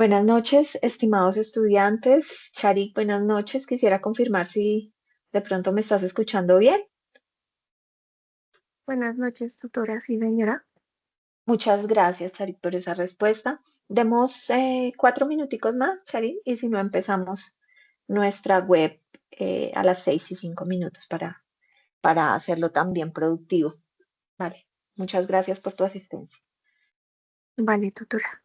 Buenas noches, estimados estudiantes. Charik, buenas noches. Quisiera confirmar si de pronto me estás escuchando bien. Buenas noches, tutora, sí, señora. Muchas gracias, Charik, por esa respuesta. Demos 4 minuticos más, Charik, y si no empezamos nuestra web a las 6:05 para hacerlo también productivo. Vale, muchas gracias por tu asistencia. Vale, tutora.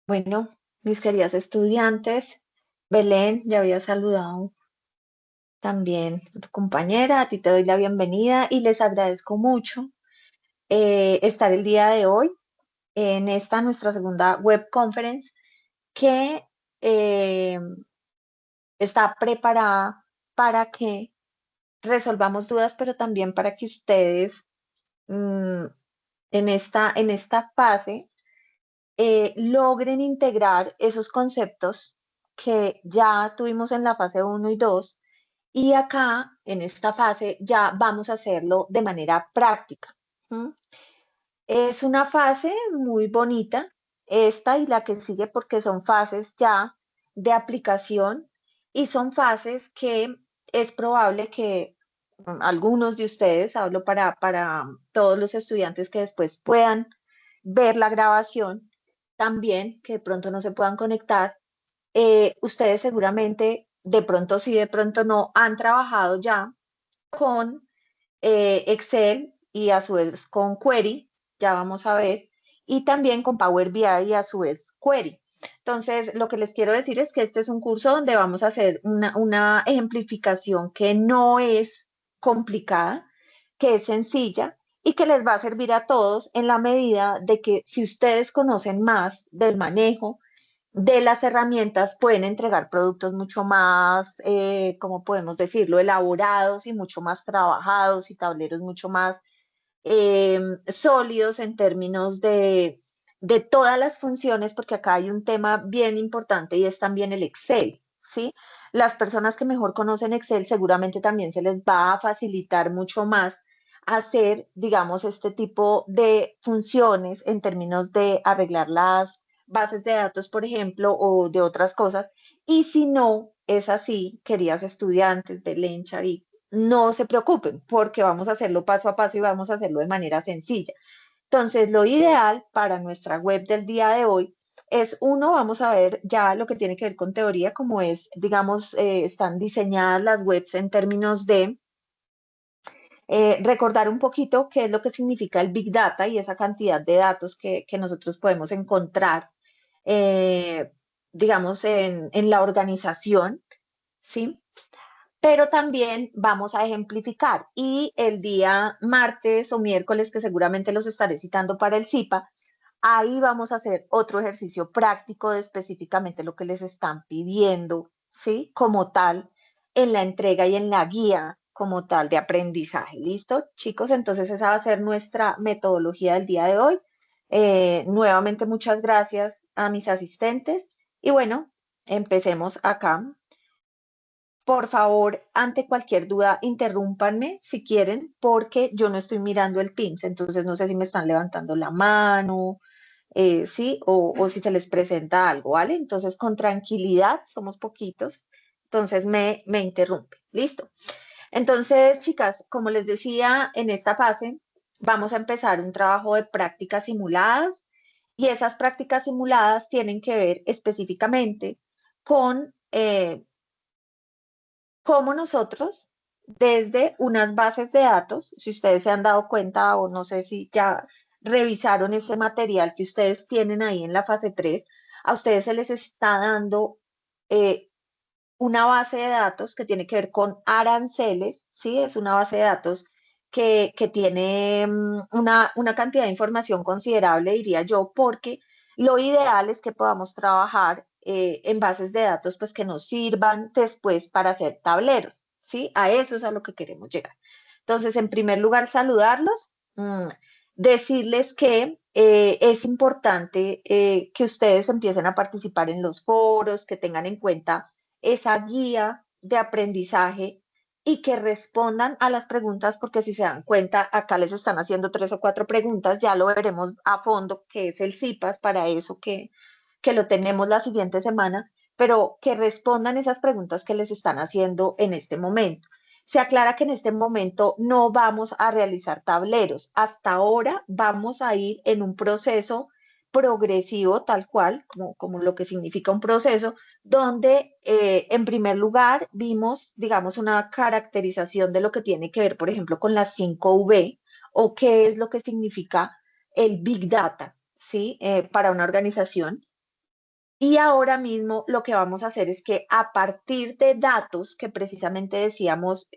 Bueno, mis queridas estudiantes, Belén, ya había saludado también a tu compañera, a ti te doy la bienvenida y les agradezco mucho estar el día de hoy en esta nuestra segunda web conference que eh, está preparada para que resolvamos dudas, pero también para que ustedes mm, en esta fase logren integrar esos conceptos que ya tuvimos en la fase uno y 2 y acá en esta fase ya vamos a hacerlo de manera práctica. ¿M? Es una fase muy bonita, esta y la que sigue, porque son fases ya de aplicación y son fases que es probable que algunos de ustedes, hablo para todos los estudiantes que después puedan ver la grabación, también que de pronto no se puedan conectar, ustedes seguramente de pronto sí, de pronto no, han trabajado ya con Excel y a su vez con Query, ya vamos a ver, y también con Power BI y a su vez Query. Entonces, lo que les quiero decir es que este es un curso donde vamos a hacer una ejemplificación que no es complicada, que es sencilla y que les va a servir a todos en la medida de que si ustedes conocen más del manejo de las herramientas, pueden entregar productos mucho más, ¿cómo podemos decirlo?, elaborados y mucho más trabajados y tableros mucho más sólidos en términos de todas las funciones, porque acá hay un tema bien importante y es también el Excel, ¿sí? Las personas que mejor conocen Excel seguramente también se les va a facilitar mucho más hacer, digamos, este tipo de funciones en términos de arreglar las bases de datos, por ejemplo, o de otras cosas. Y si no es así, queridas estudiantes, Belén, Chavi, no se preocupen, porque vamos a hacerlo paso a paso y vamos a hacerlo de manera sencilla. Entonces, lo ideal para nuestra web del día de hoy es, uno, vamos a ver ya lo que tiene que ver con teoría, como es, digamos, están diseñadas las webs en términos de recordar un poquito qué es lo que significa el Big Data y esa cantidad de datos que nosotros podemos encontrar, eh, digamos, en la organización, ¿sí? Pero también vamos a ejemplificar y el día martes o miércoles, que seguramente los estaré citando para el CIPA, ahí vamos a hacer otro ejercicio práctico de específicamente lo que les están pidiendo, ¿sí? Como tal, en la entrega y en la guía como tal de aprendizaje. ¿Listo, chicos? Entonces esa va a ser nuestra metodología del día de hoy. Nuevamente muchas gracias a mis asistentes y bueno, empecemos acá. Por favor, ante cualquier duda, interrúmpanme si quieren, porque yo no estoy mirando el Teams, entonces no sé si me están levantando la mano, sí, o si se les presenta algo, ¿vale? Entonces, con tranquilidad, somos poquitos, entonces me interrumpe. Listo. Entonces, chicas, como les decía, en esta fase vamos a empezar un trabajo de prácticas simuladas y esas prácticas simuladas tienen que ver específicamente con cómo nosotros, desde unas bases de datos, si ustedes se han dado cuenta o no sé si ya revisaron ese material que ustedes tienen ahí en la fase 3, a ustedes se les está dando eh, una base de datos que tiene que ver con aranceles, ¿sí? Es una base de datos que tiene una cantidad de información considerable, diría yo, porque lo ideal es que podamos trabajar en bases de datos pues que nos sirvan después para hacer tableros, ¿sí? A eso es a lo que queremos llegar. Entonces, en primer lugar, saludarlos, decirles que es importante que ustedes empiecen a participar en los foros, que tengan en cuenta esa guía de aprendizaje y que respondan a las preguntas, porque si se dan cuenta, acá les están haciendo 3 o 4 preguntas, ya lo veremos a fondo, que es el CIPAS, para eso que lo tenemos la siguiente semana, pero que respondan esas preguntas que les están haciendo en este momento. Se aclara que en este momento no vamos a realizar tableros. Hasta ahora vamos a ir en un proceso progresivo, tal cual, como lo que significa un proceso, donde en primer lugar vimos, digamos, una caracterización de lo que tiene que ver, por ejemplo, con las 5V o qué es lo que significa el Big Data, ¿sí? Para una organización. Y ahora mismo lo que vamos a hacer es que a partir de datos que precisamente decíamos,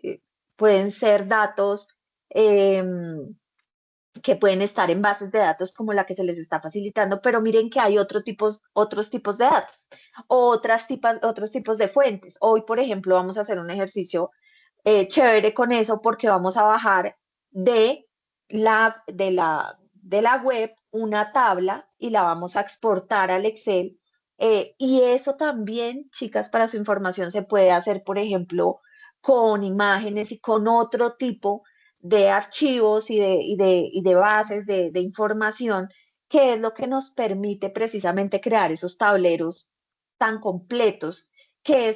pueden ser datos em, que pueden estar en bases de datos como la que se les está facilitando, pero miren que hay otros tipos de datos, otros tipos de fuentes. Hoy, por ejemplo, vamos a hacer un ejercicio chévere con eso porque vamos a bajar de la web una tabla y la vamos a exportar al Excel. Y eso también, chicas, para su información, se puede hacer, por ejemplo, con imágenes y con otro tipo de archivos y de bases de información, que es lo que nos permite precisamente crear esos tableros tan completos, que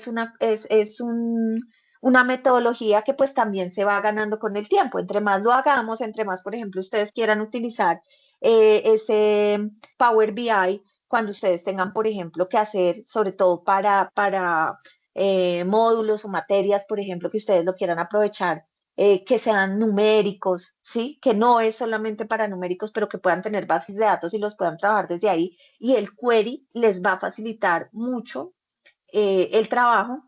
una metodología que pues también se va ganando con el tiempo. Entre más lo hagamos, entre más, por ejemplo, ustedes quieran utilizar ese Power BI, cuando ustedes tengan, por ejemplo, que hacer, sobre todo para módulos o materias, por ejemplo, que ustedes lo quieran aprovechar que sean numéricos, ¿sí? Que no es solamente para numéricos, pero que puedan tener bases de datos y los puedan trabajar desde ahí. Y el query les va a facilitar mucho el trabajo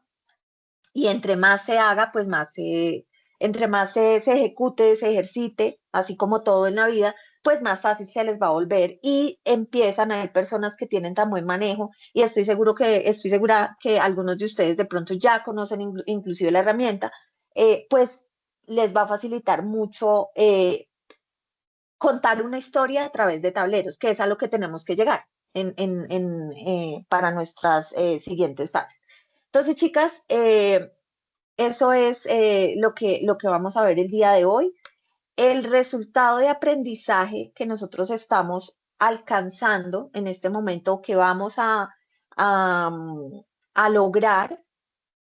y entre más se haga, pues más entre más se ejecute, se ejercite, así como todo en la vida, pues más fácil se les va a volver y empiezan a haber personas que tienen tan buen manejo y estoy segura que algunos de ustedes de pronto ya conocen inclusive la herramienta, pues les va a facilitar mucho contar una historia a través de tableros, que es a lo que tenemos que llegar para nuestras siguientes fases. Entonces, chicas, eso es lo que vamos a ver el día de hoy. El resultado de aprendizaje que nosotros estamos alcanzando en este momento, que vamos a, a lograr,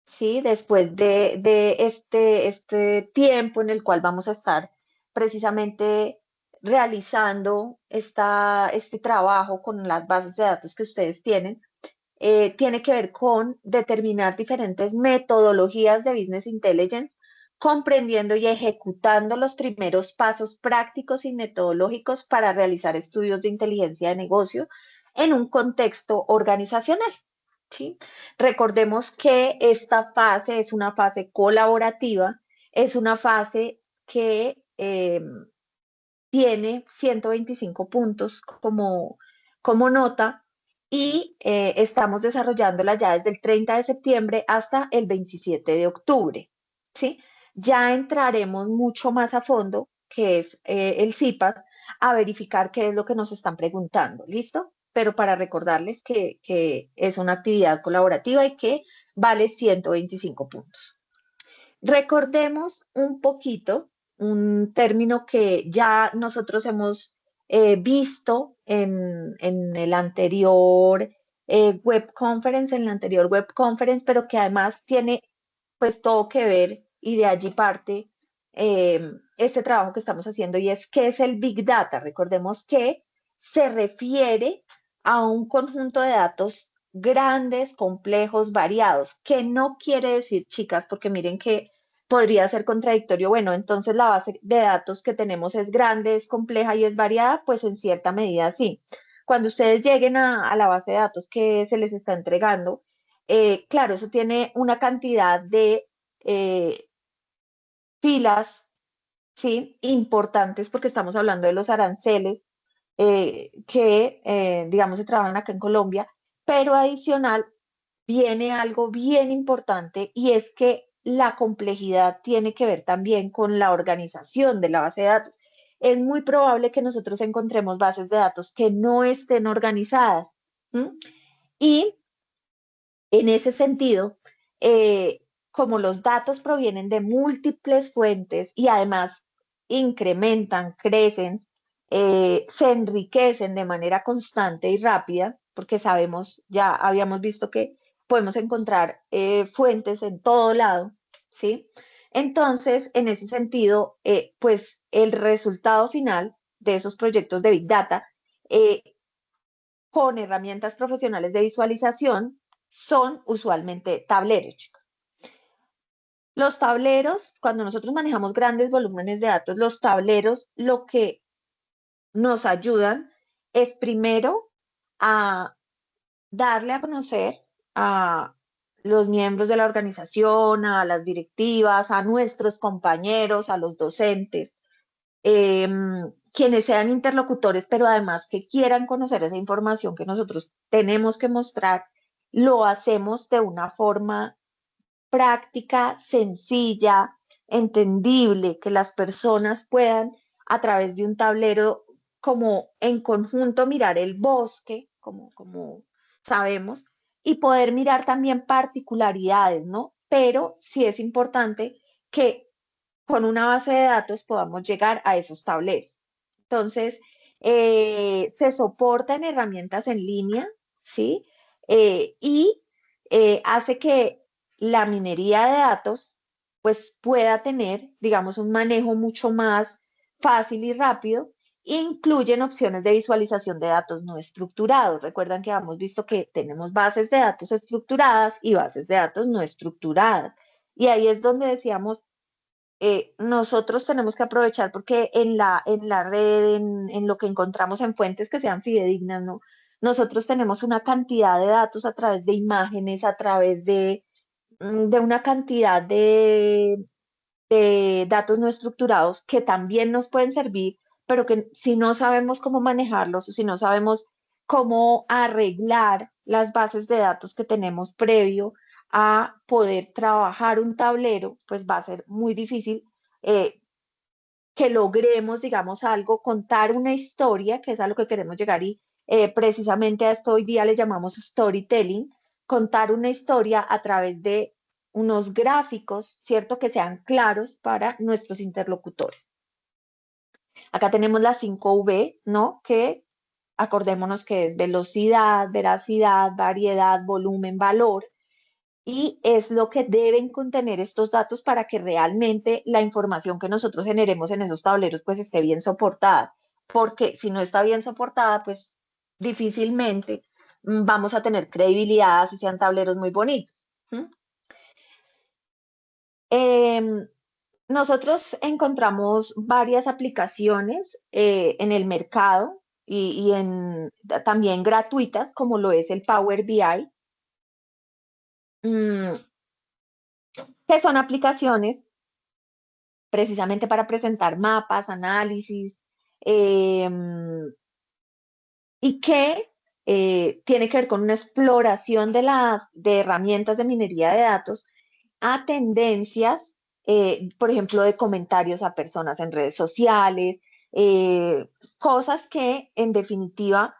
¿sí? Después de este tiempo en el cual vamos a estar precisamente realizando este trabajo con las bases de datos que ustedes tienen, tiene que ver con determinar diferentes metodologías de Business Intelligence, comprendiendo y ejecutando los primeros pasos prácticos y metodológicos para realizar estudios de inteligencia de negocio en un contexto organizacional. ¿Sí? Recordemos que esta fase es una fase colaborativa, es una fase que tiene 125 puntos como nota y estamos desarrollándola ya desde el 30 de septiembre hasta el 27 de octubre. ¿Sí? Ya entraremos mucho más a fondo, que es el CIPAS, a verificar qué es lo que nos están preguntando. ¿Listo? Pero para recordarles que es una actividad colaborativa y que vale 125 puntos. Recordemos un poquito un término que ya nosotros hemos visto en el anterior en la anterior web conference, pero que además tiene pues todo que ver y de allí parte este trabajo que estamos haciendo y es qué es el Big Data. Recordemos que se refiere a un conjunto de datos grandes, complejos, variados, que no quiere decir, chicas, porque miren que podría ser contradictorio. Bueno, entonces la base de datos que tenemos es grande, es compleja y es variada, pues en cierta medida sí. Cuando ustedes lleguen a la base de datos que se les está entregando, claro, eso tiene una cantidad de eh, filas, ¿sí? Importantes porque estamos hablando de los aranceles que, digamos, se trabajan acá en Colombia, pero adicional viene algo bien importante y es que la complejidad tiene que ver también con la organización de la base de datos. Es muy probable que nosotros encontremos bases de datos que no estén organizadas. ¿M? Y en ese sentido, como los datos provienen de múltiples fuentes y además incrementan, crecen, se enriquecen de manera constante y rápida, porque sabemos, ya habíamos visto que podemos encontrar fuentes en todo lado, ¿sí? Entonces, en ese sentido, pues el resultado final de esos proyectos de Big Data eh, con herramientas profesionales de visualización son usualmente tableros. Los tableros, cuando nosotros manejamos grandes volúmenes de datos, los tableros lo que nos ayudan es primero a darle a conocer a los miembros de la organización, a las directivas, a nuestros compañeros, a los docentes, eh, quienes sean interlocutores, pero además que quieran conocer esa información que nosotros tenemos que mostrar, lo hacemos de una forma práctica, sencilla, entendible, que las personas puedan a través de un tablero como en conjunto mirar el bosque, como sabemos, y poder mirar también particularidades, ¿no? Pero sí es importante que con una base de datos podamos llegar a esos tableros. Entonces, se soportan herramientas en línea, ¿sí? Y hace que la minería de datos pues pueda tener, digamos, un manejo mucho más fácil y rápido. Incluyen opciones de visualización de datos no estructurados. Recuerdan que hemos visto que tenemos bases de datos estructuradas y bases de datos no estructuradas. Y ahí es donde decíamos, nosotros tenemos que aprovechar porque en la red, en lo que encontramos en fuentes que sean fidedignas, ¿no? Nosotros tenemos una cantidad de datos a través de imágenes, a través de una cantidad de datos no estructurados que también nos pueden servir, pero que si no sabemos cómo manejarlos o si no sabemos cómo arreglar las bases de datos que tenemos previo a poder trabajar un tablero, pues va a ser muy difícil eh, que logremos, digamos, algo, contar una historia, que es a lo que queremos llegar y precisamente a esto hoy día le llamamos storytelling, contar una historia a través de unos gráficos, ¿cierto? Que sean claros para nuestros interlocutores. Acá tenemos las 5V, ¿no? Que acordémonos que es velocidad, veracidad, variedad, volumen, valor y es lo que deben contener estos datos para que realmente la información que nosotros generemos en esos tableros pues esté bien soportada, porque si no está bien soportada, pues difícilmente vamos a tener credibilidad si sean tableros muy bonitos. ¿Mm? Eh, nosotros encontramos varias aplicaciones en el mercado también gratuitas, como lo es el Power BI, que son aplicaciones precisamente para presentar mapas, análisis, eh, y que tiene que ver con una exploración de herramientas de minería de datos a tendencias, por ejemplo, de comentarios a personas en redes sociales, cosas que en definitiva,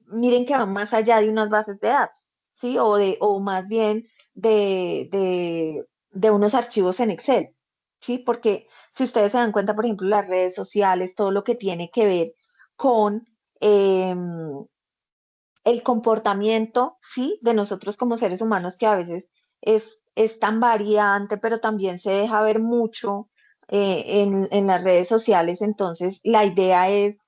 miren que van más allá de unas bases de datos, ¿sí? O más bien de unos archivos en Excel, ¿sí? Porque si ustedes se dan cuenta, por ejemplo, las redes sociales, todo lo que tiene que ver con el comportamiento, ¿sí? De nosotros como seres humanos que a veces es tan variante, pero también se deja ver mucho en las redes sociales. Entonces, la idea es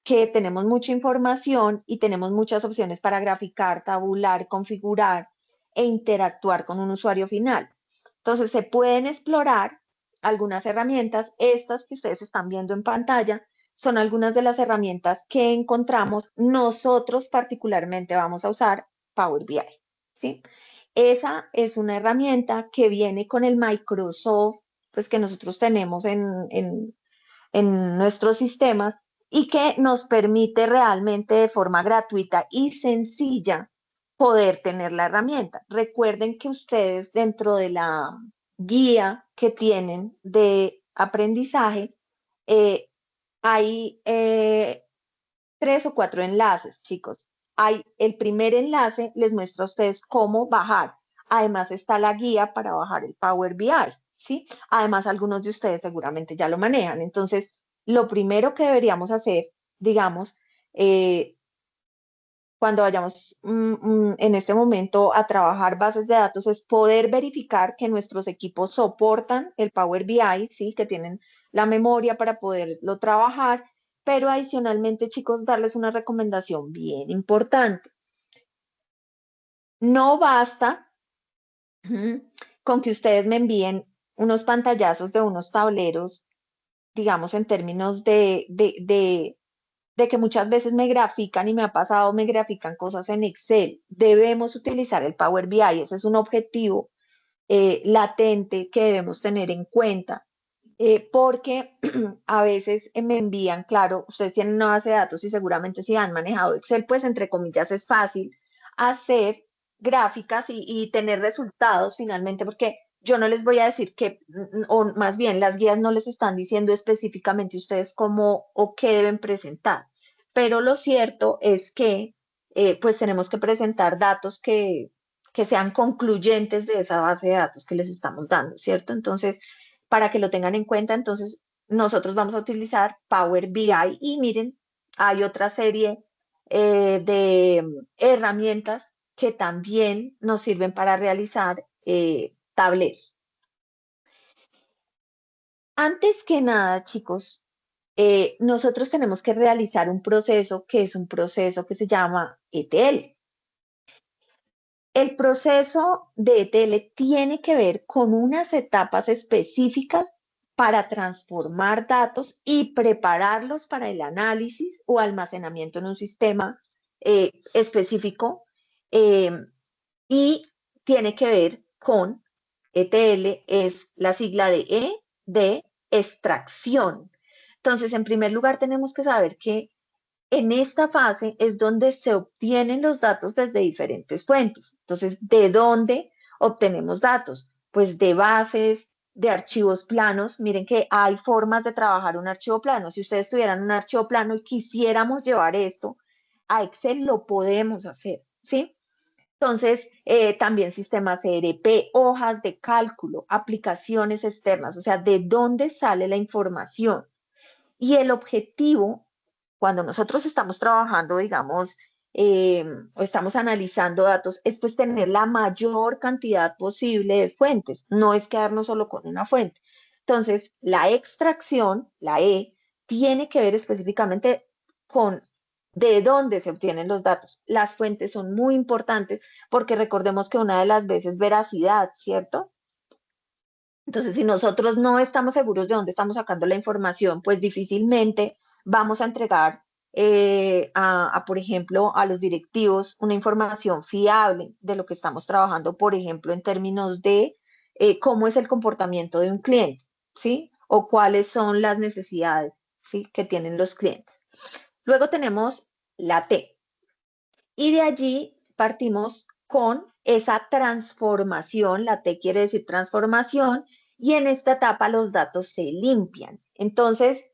que tenemos mucha información y tenemos muchas opciones para graficar, tabular, configurar e interactuar con un usuario final. Entonces, se pueden explorar algunas herramientas, estas que ustedes están viendo en pantalla, son algunas de las herramientas que encontramos. Nosotros particularmente vamos a usar Power BI, ¿sí? Esa es una herramienta que viene con el Microsoft, pues que nosotros tenemos en nuestros sistemas y que nos permite realmente de forma gratuita y sencilla poder tener la herramienta. Recuerden que ustedes dentro de la guía que tienen de aprendizaje, eh, hay 3 o 4 enlaces, chicos. El primer enlace les muestra a ustedes cómo bajar. Además está la guía para bajar el Power BI, ¿sí? Además, algunos de ustedes seguramente ya lo manejan. Entonces, lo primero que deberíamos hacer, digamos, eh, cuando vayamos en este momento a trabajar bases de datos es poder verificar que nuestros equipos soportan el Power BI, ¿sí? Que tienen la memoria para poderlo trabajar, pero adicionalmente, chicos, darles una recomendación bien importante. No basta con que ustedes me envíen unos pantallazos de unos tableros, digamos, en términos de que muchas veces me grafican y me ha pasado, me grafican cosas en Excel. Debemos utilizar el Power BI, ese es un objetivo latente que debemos tener en cuenta, porque a veces me envían, claro, ustedes tienen una base de datos y seguramente si han manejado Excel, pues entre comillas es fácil hacer gráficas y tener resultados finalmente, porque yo no les voy a decir que, o más bien las guías no les están diciendo específicamente ustedes cómo o qué deben presentar, pero lo cierto es que pues tenemos que presentar datos que sean concluyentes de esa base de datos que les estamos dando, ¿cierto? Entonces, para que lo tengan en cuenta, entonces nosotros vamos a utilizar Power BI y miren, hay otra serie de herramientas que también nos sirven para realizar tableros. Antes que nada, chicos, nosotros tenemos que realizar un proceso que es un proceso que se llama ETL. El proceso de ETL tiene que ver con unas etapas específicas para transformar datos y prepararlos para el análisis o almacenamiento en un sistema específico eh, y tiene que ver con ETL, es la sigla de E de extracción. Entonces, en primer lugar, tenemos que saber que en esta fase es donde se obtienen los datos desde diferentes fuentes. Entonces, ¿de dónde obtenemos datos? Pues de bases, de archivos planos. Miren que hay formas de trabajar un archivo plano. Si ustedes tuvieran un archivo plano y quisiéramos llevar esto a Excel, lo podemos hacer, ¿sí? Entonces, también sistemas ERP, hojas de cálculo, aplicaciones externas, o sea, ¿de dónde sale la información? Y el objetivo, cuando nosotros estamos trabajando, digamos, o estamos analizando datos, es pues tener la mayor cantidad posible de fuentes, no es quedarnos solo con una fuente. Entonces, la extracción, la E, tiene que ver específicamente con de dónde se obtienen los datos. Las fuentes son muy importantes porque recordemos que una de las veces es veracidad, ¿cierto? Entonces, si nosotros no estamos seguros de dónde estamos sacando la información, pues difícilmente vamos a entregar por ejemplo, a los directivos una información fiable de lo que estamos trabajando, por ejemplo, en términos de cómo es el comportamiento de un cliente, ¿sí? O cuáles son las necesidades, ¿sí? Que tienen los clientes. Luego tenemos la T, y de allí partimos con esa transformación, la T quiere decir transformación, y en esta etapa los datos se limpian. Entonces,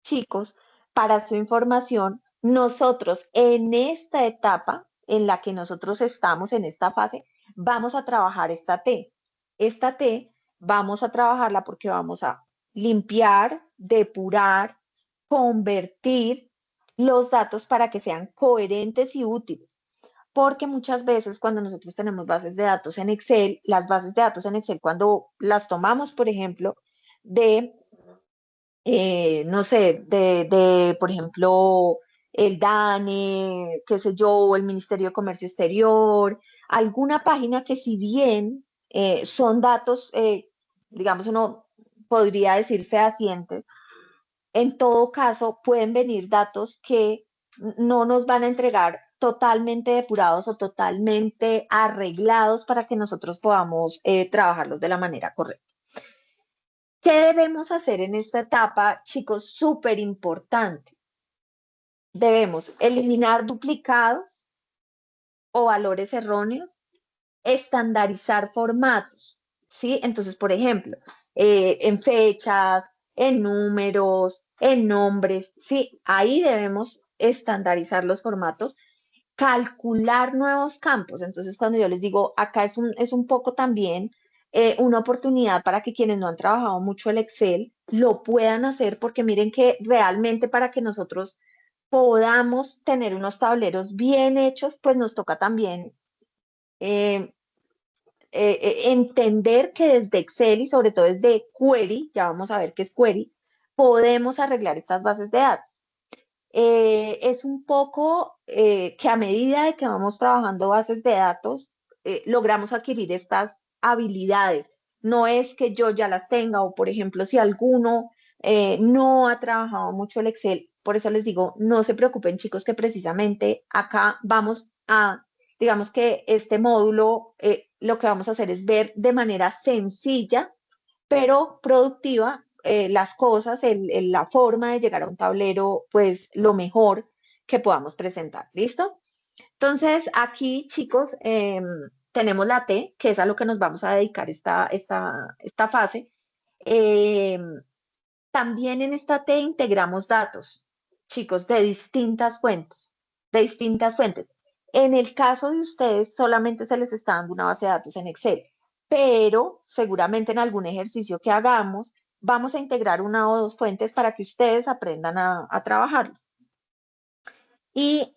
chicos, para su información, nosotros en esta etapa en la que nosotros estamos en esta fase, vamos a trabajar esta T. Esta T vamos a trabajarla porque vamos a limpiar, depurar, convertir los datos para que sean coherentes y útiles. Porque muchas veces cuando nosotros tenemos bases de datos en Excel, las bases de datos en Excel, cuando las tomamos, por ejemplo, de no sé, por ejemplo, el DANE, qué sé yo, o el Ministerio de Comercio Exterior, alguna página que si bien son datos, digamos, uno podría decir fehacientes, en todo caso pueden venir datos que no nos van a entregar totalmente depurados o totalmente arreglados para que nosotros podamos trabajarlos de la manera correcta. ¿Qué debemos hacer en esta etapa, chicos? Súper importante. Debemos eliminar duplicados o valores erróneos, estandarizar formatos, ¿sí? Entonces, por ejemplo, en fechas, en números, en nombres, ¿sí? Ahí debemos estandarizar los formatos, calcular nuevos campos. Entonces, cuando yo les digo, acá es un poco también una oportunidad para que quienes no han trabajado mucho el Excel lo puedan hacer, porque miren que realmente para que nosotros podamos tener unos tableros bien hechos, pues nos toca también eh, entender que desde Excel y sobre todo desde Query, ya vamos a ver qué es Query, podemos arreglar estas bases de datos. Es un poco que a medida de que vamos trabajando bases de datos, logramos adquirir estas habilidades. No es que yo ya las tenga o, por ejemplo, si alguno no ha trabajado mucho el Excel, por eso les digo, no se preocupen chicos, que precisamente acá vamos a, digamos que este módulo, lo que vamos a hacer es ver de manera sencilla pero productiva las cosas, la forma de llegar a un tablero, pues lo mejor que podamos presentar. ¿Listo? Entonces, aquí, chicos, tenemos la T, que es a lo que nos vamos a dedicar esta fase. Eh, También en esta T integramos datos, chicos, de distintas fuentes. En el caso de ustedes, solamente se les está dando una base de datos en Excel, pero seguramente en algún ejercicio que hagamos, vamos a integrar una o dos fuentes para que ustedes aprendan a trabajarlo. Y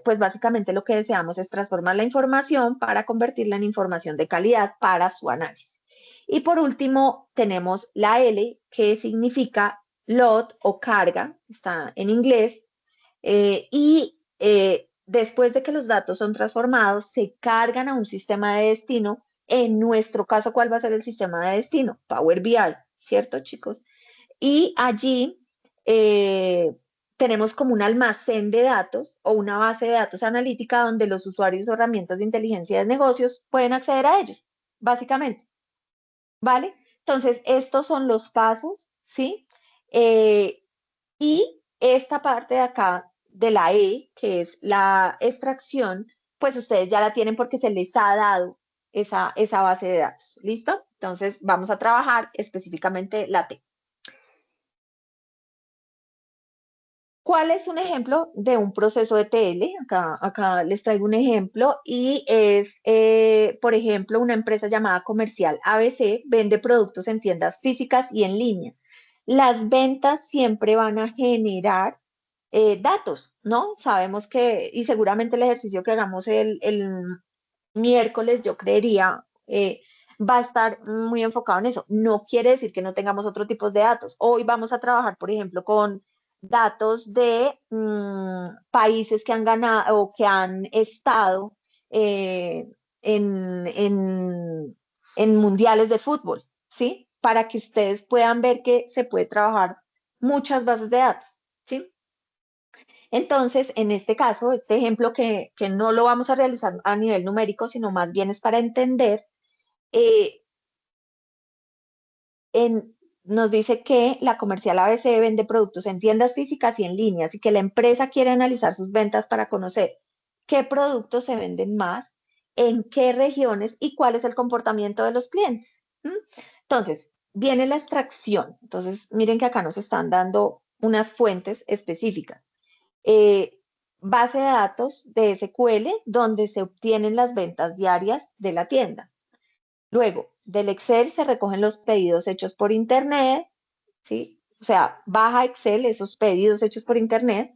pues básicamente lo que deseamos es transformar la información para convertirla en información de calidad para su análisis. Y por último, tenemos la L, que significa load o carga, está en inglés, después de que los datos son transformados, se cargan a un sistema de destino. En nuestro caso, ¿cuál va a ser el sistema de destino? Power BI, ¿cierto, chicos? Y allí eh, tenemos como un almacén de datos o una base de datos analítica donde los usuarios o herramientas de inteligencia de negocios pueden acceder a ellos, básicamente, ¿vale? Entonces, estos son los pasos, ¿sí? Eh, y esta parte de acá de la E, que es la extracción, pues ustedes ya la tienen porque se les ha dado esa base de datos. ¿Listo? Entonces vamos a trabajar específicamente la T. ¿Cuál es un ejemplo de un proceso ETL? Acá les traigo un ejemplo y es, por ejemplo, una empresa llamada Comercial ABC vende productos en tiendas físicas y en línea. Las ventas siempre van a generar datos, ¿no? Sabemos que, y seguramente el ejercicio que hagamos el miércoles, yo creería, va a estar muy enfocado en eso. No quiere decir que no tengamos otro tipo de datos. Hoy vamos a trabajar, por ejemplo, con datos de países que han ganado o que han estado eh, en, en, en mundiales de fútbol, ¿sí? Para que ustedes puedan ver que se puede trabajar muchas bases de datos, ¿sí? Entonces, en este caso, este ejemplo que no lo vamos a realizar a nivel numérico, sino más bien es para entender, eh, nos dice que la comercial ABC vende productos en tiendas físicas y en líneas y que la empresa quiere analizar sus ventas para conocer qué productos se venden más, en qué regiones y cuál es el comportamiento de los clientes. ¿Mm? Entonces, viene la extracción. Entonces, miren que acá nos están dando unas fuentes específicas. eh, Base de datos de SQL donde se obtienen las ventas diarias de la tienda. Luego, del Excel se recogen los pedidos hechos por Internet, ¿sí? O sea, baja Excel esos pedidos hechos por Internet.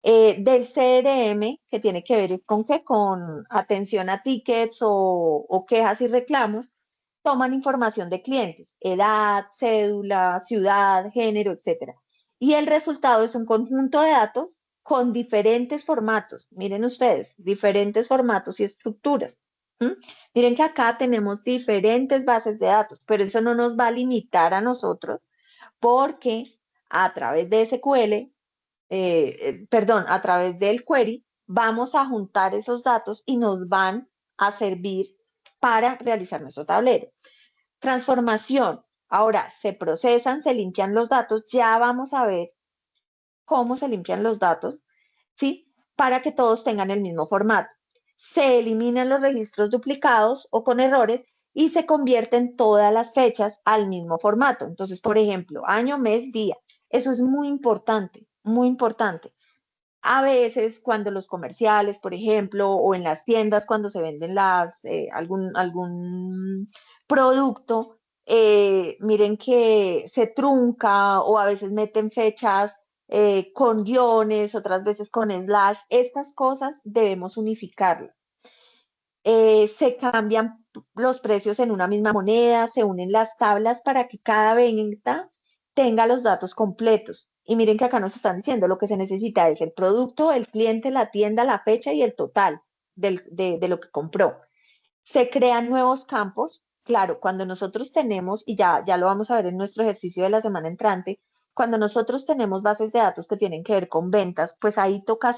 Del CRM, que tiene que ver con qué, con atención a tickets o quejas y reclamos, toman información de clientes, edad, cédula, ciudad, género, etcétera. Y el resultado es un conjunto de datos con diferentes formatos. Miren ustedes, diferentes formatos y estructuras. ¿Mm? Miren que acá tenemos diferentes bases de datos, pero eso no nos va a limitar a nosotros porque a través de SQL, perdón, a través del query, vamos a juntar esos datos y nos van a servir para realizar nuestro tablero. Transformación. Ahora se procesan, se limpian los datos. Ya vamos a ver cómo se limpian los datos, ¿sí? Para que todos tengan el mismo formato. Se eliminan los registros duplicados o con errores y se convierten todas las fechas al mismo formato. Entonces, por ejemplo, año, mes, día. Eso es muy importante, muy importante. A veces cuando los comerciales, por ejemplo, o en las tiendas cuando se venden algún producto, miren que se trunca o a veces meten fechas con guiones, otras veces con slash. Estas cosas debemos unificarlas. Se cambian los precios en una misma moneda, se unen las tablas para que cada venta tenga los datos completos. Y miren que acá nos están diciendo lo que se necesita es el producto, el cliente, la tienda, la fecha y el total de lo que compró. Se crean nuevos campos. Claro, cuando nosotros tenemos, y ya lo vamos a ver en nuestro ejercicio de la semana entrante, cuando nosotros tenemos bases de datos que tienen que ver con ventas, pues ahí toca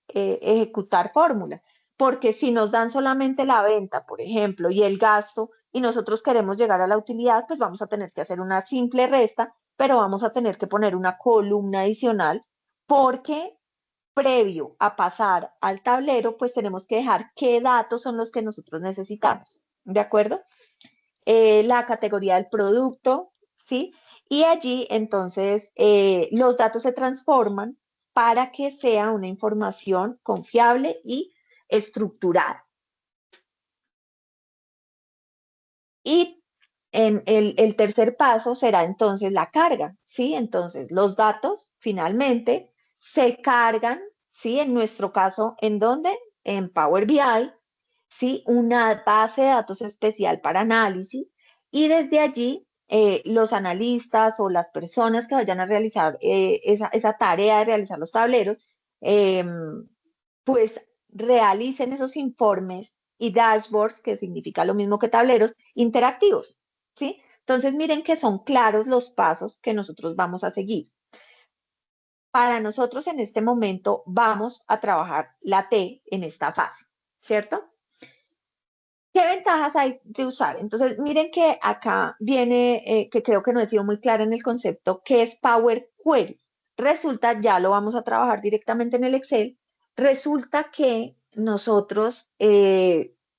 ejecutar fórmulas, porque si nos dan solamente la venta, por ejemplo, y el gasto, y nosotros queremos llegar a la utilidad, pues vamos a tener que hacer una simple resta, pero vamos a tener que poner una columna adicional, porque previo a pasar al tablero, pues tenemos que dejar qué datos son los que nosotros necesitamos, ¿de acuerdo? La categoría del producto, ¿sí? Y allí entonces los datos se transforman para que sea una información confiable y estructurada. Y el tercer paso será entonces la carga, ¿sí? Entonces los datos finalmente se cargan, ¿sí? En nuestro caso, ¿en dónde? En Power BI, ¿sí? Una base de datos especial para análisis y desde allí los analistas o las personas que vayan a realizar esa tarea de realizar los tableros, eh, pues realicen esos informes y dashboards, que significa lo mismo que tableros, interactivos, ¿sí? Entonces, miren que son claros los pasos que nosotros vamos a seguir. Para nosotros en este momento vamos a trabajar la T en esta fase, ¿cierto? ¿Qué ventajas hay de usar? Entonces, miren que acá viene, que creo que no he sido muy clara en el concepto, ¿qué es Power Query? Resulta, ya lo vamos a trabajar directamente en el Excel, resulta que nosotros,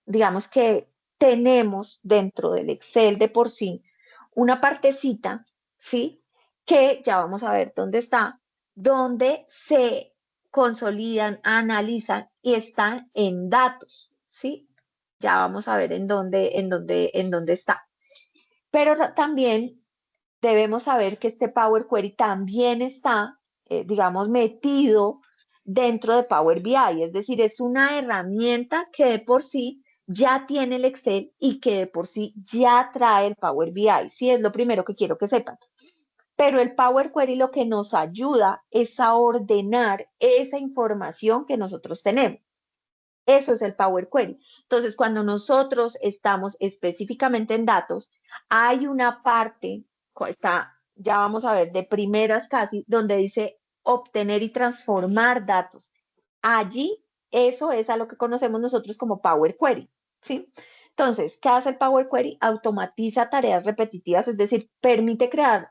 digamos que tenemos dentro del Excel de por sí una partecita, ¿sí? Que ya vamos a ver dónde está, donde se consolidan, analizan y están en datos, ¿sí? Ya vamos a ver en dónde está. Pero también debemos saber que este Power Query también está, digamos, metido dentro de Power BI, es decir, es una herramienta que de por sí ya tiene el Excel y que de por sí ya trae el Power BI. Sí, es lo primero que quiero que sepan. Pero el Power Query lo que nos ayuda es a ordenar esa información que nosotros tenemos. Eso es el Power Query. Entonces, cuando nosotros estamos específicamente en datos, hay una parte, está, ya vamos a ver, de primeras casi, donde dice obtener y transformar datos. Allí, eso es a lo que conocemos nosotros como Power Query, ¿sí? Entonces, ¿qué hace el Power Query? Automatiza tareas repetitivas, es decir, permite crear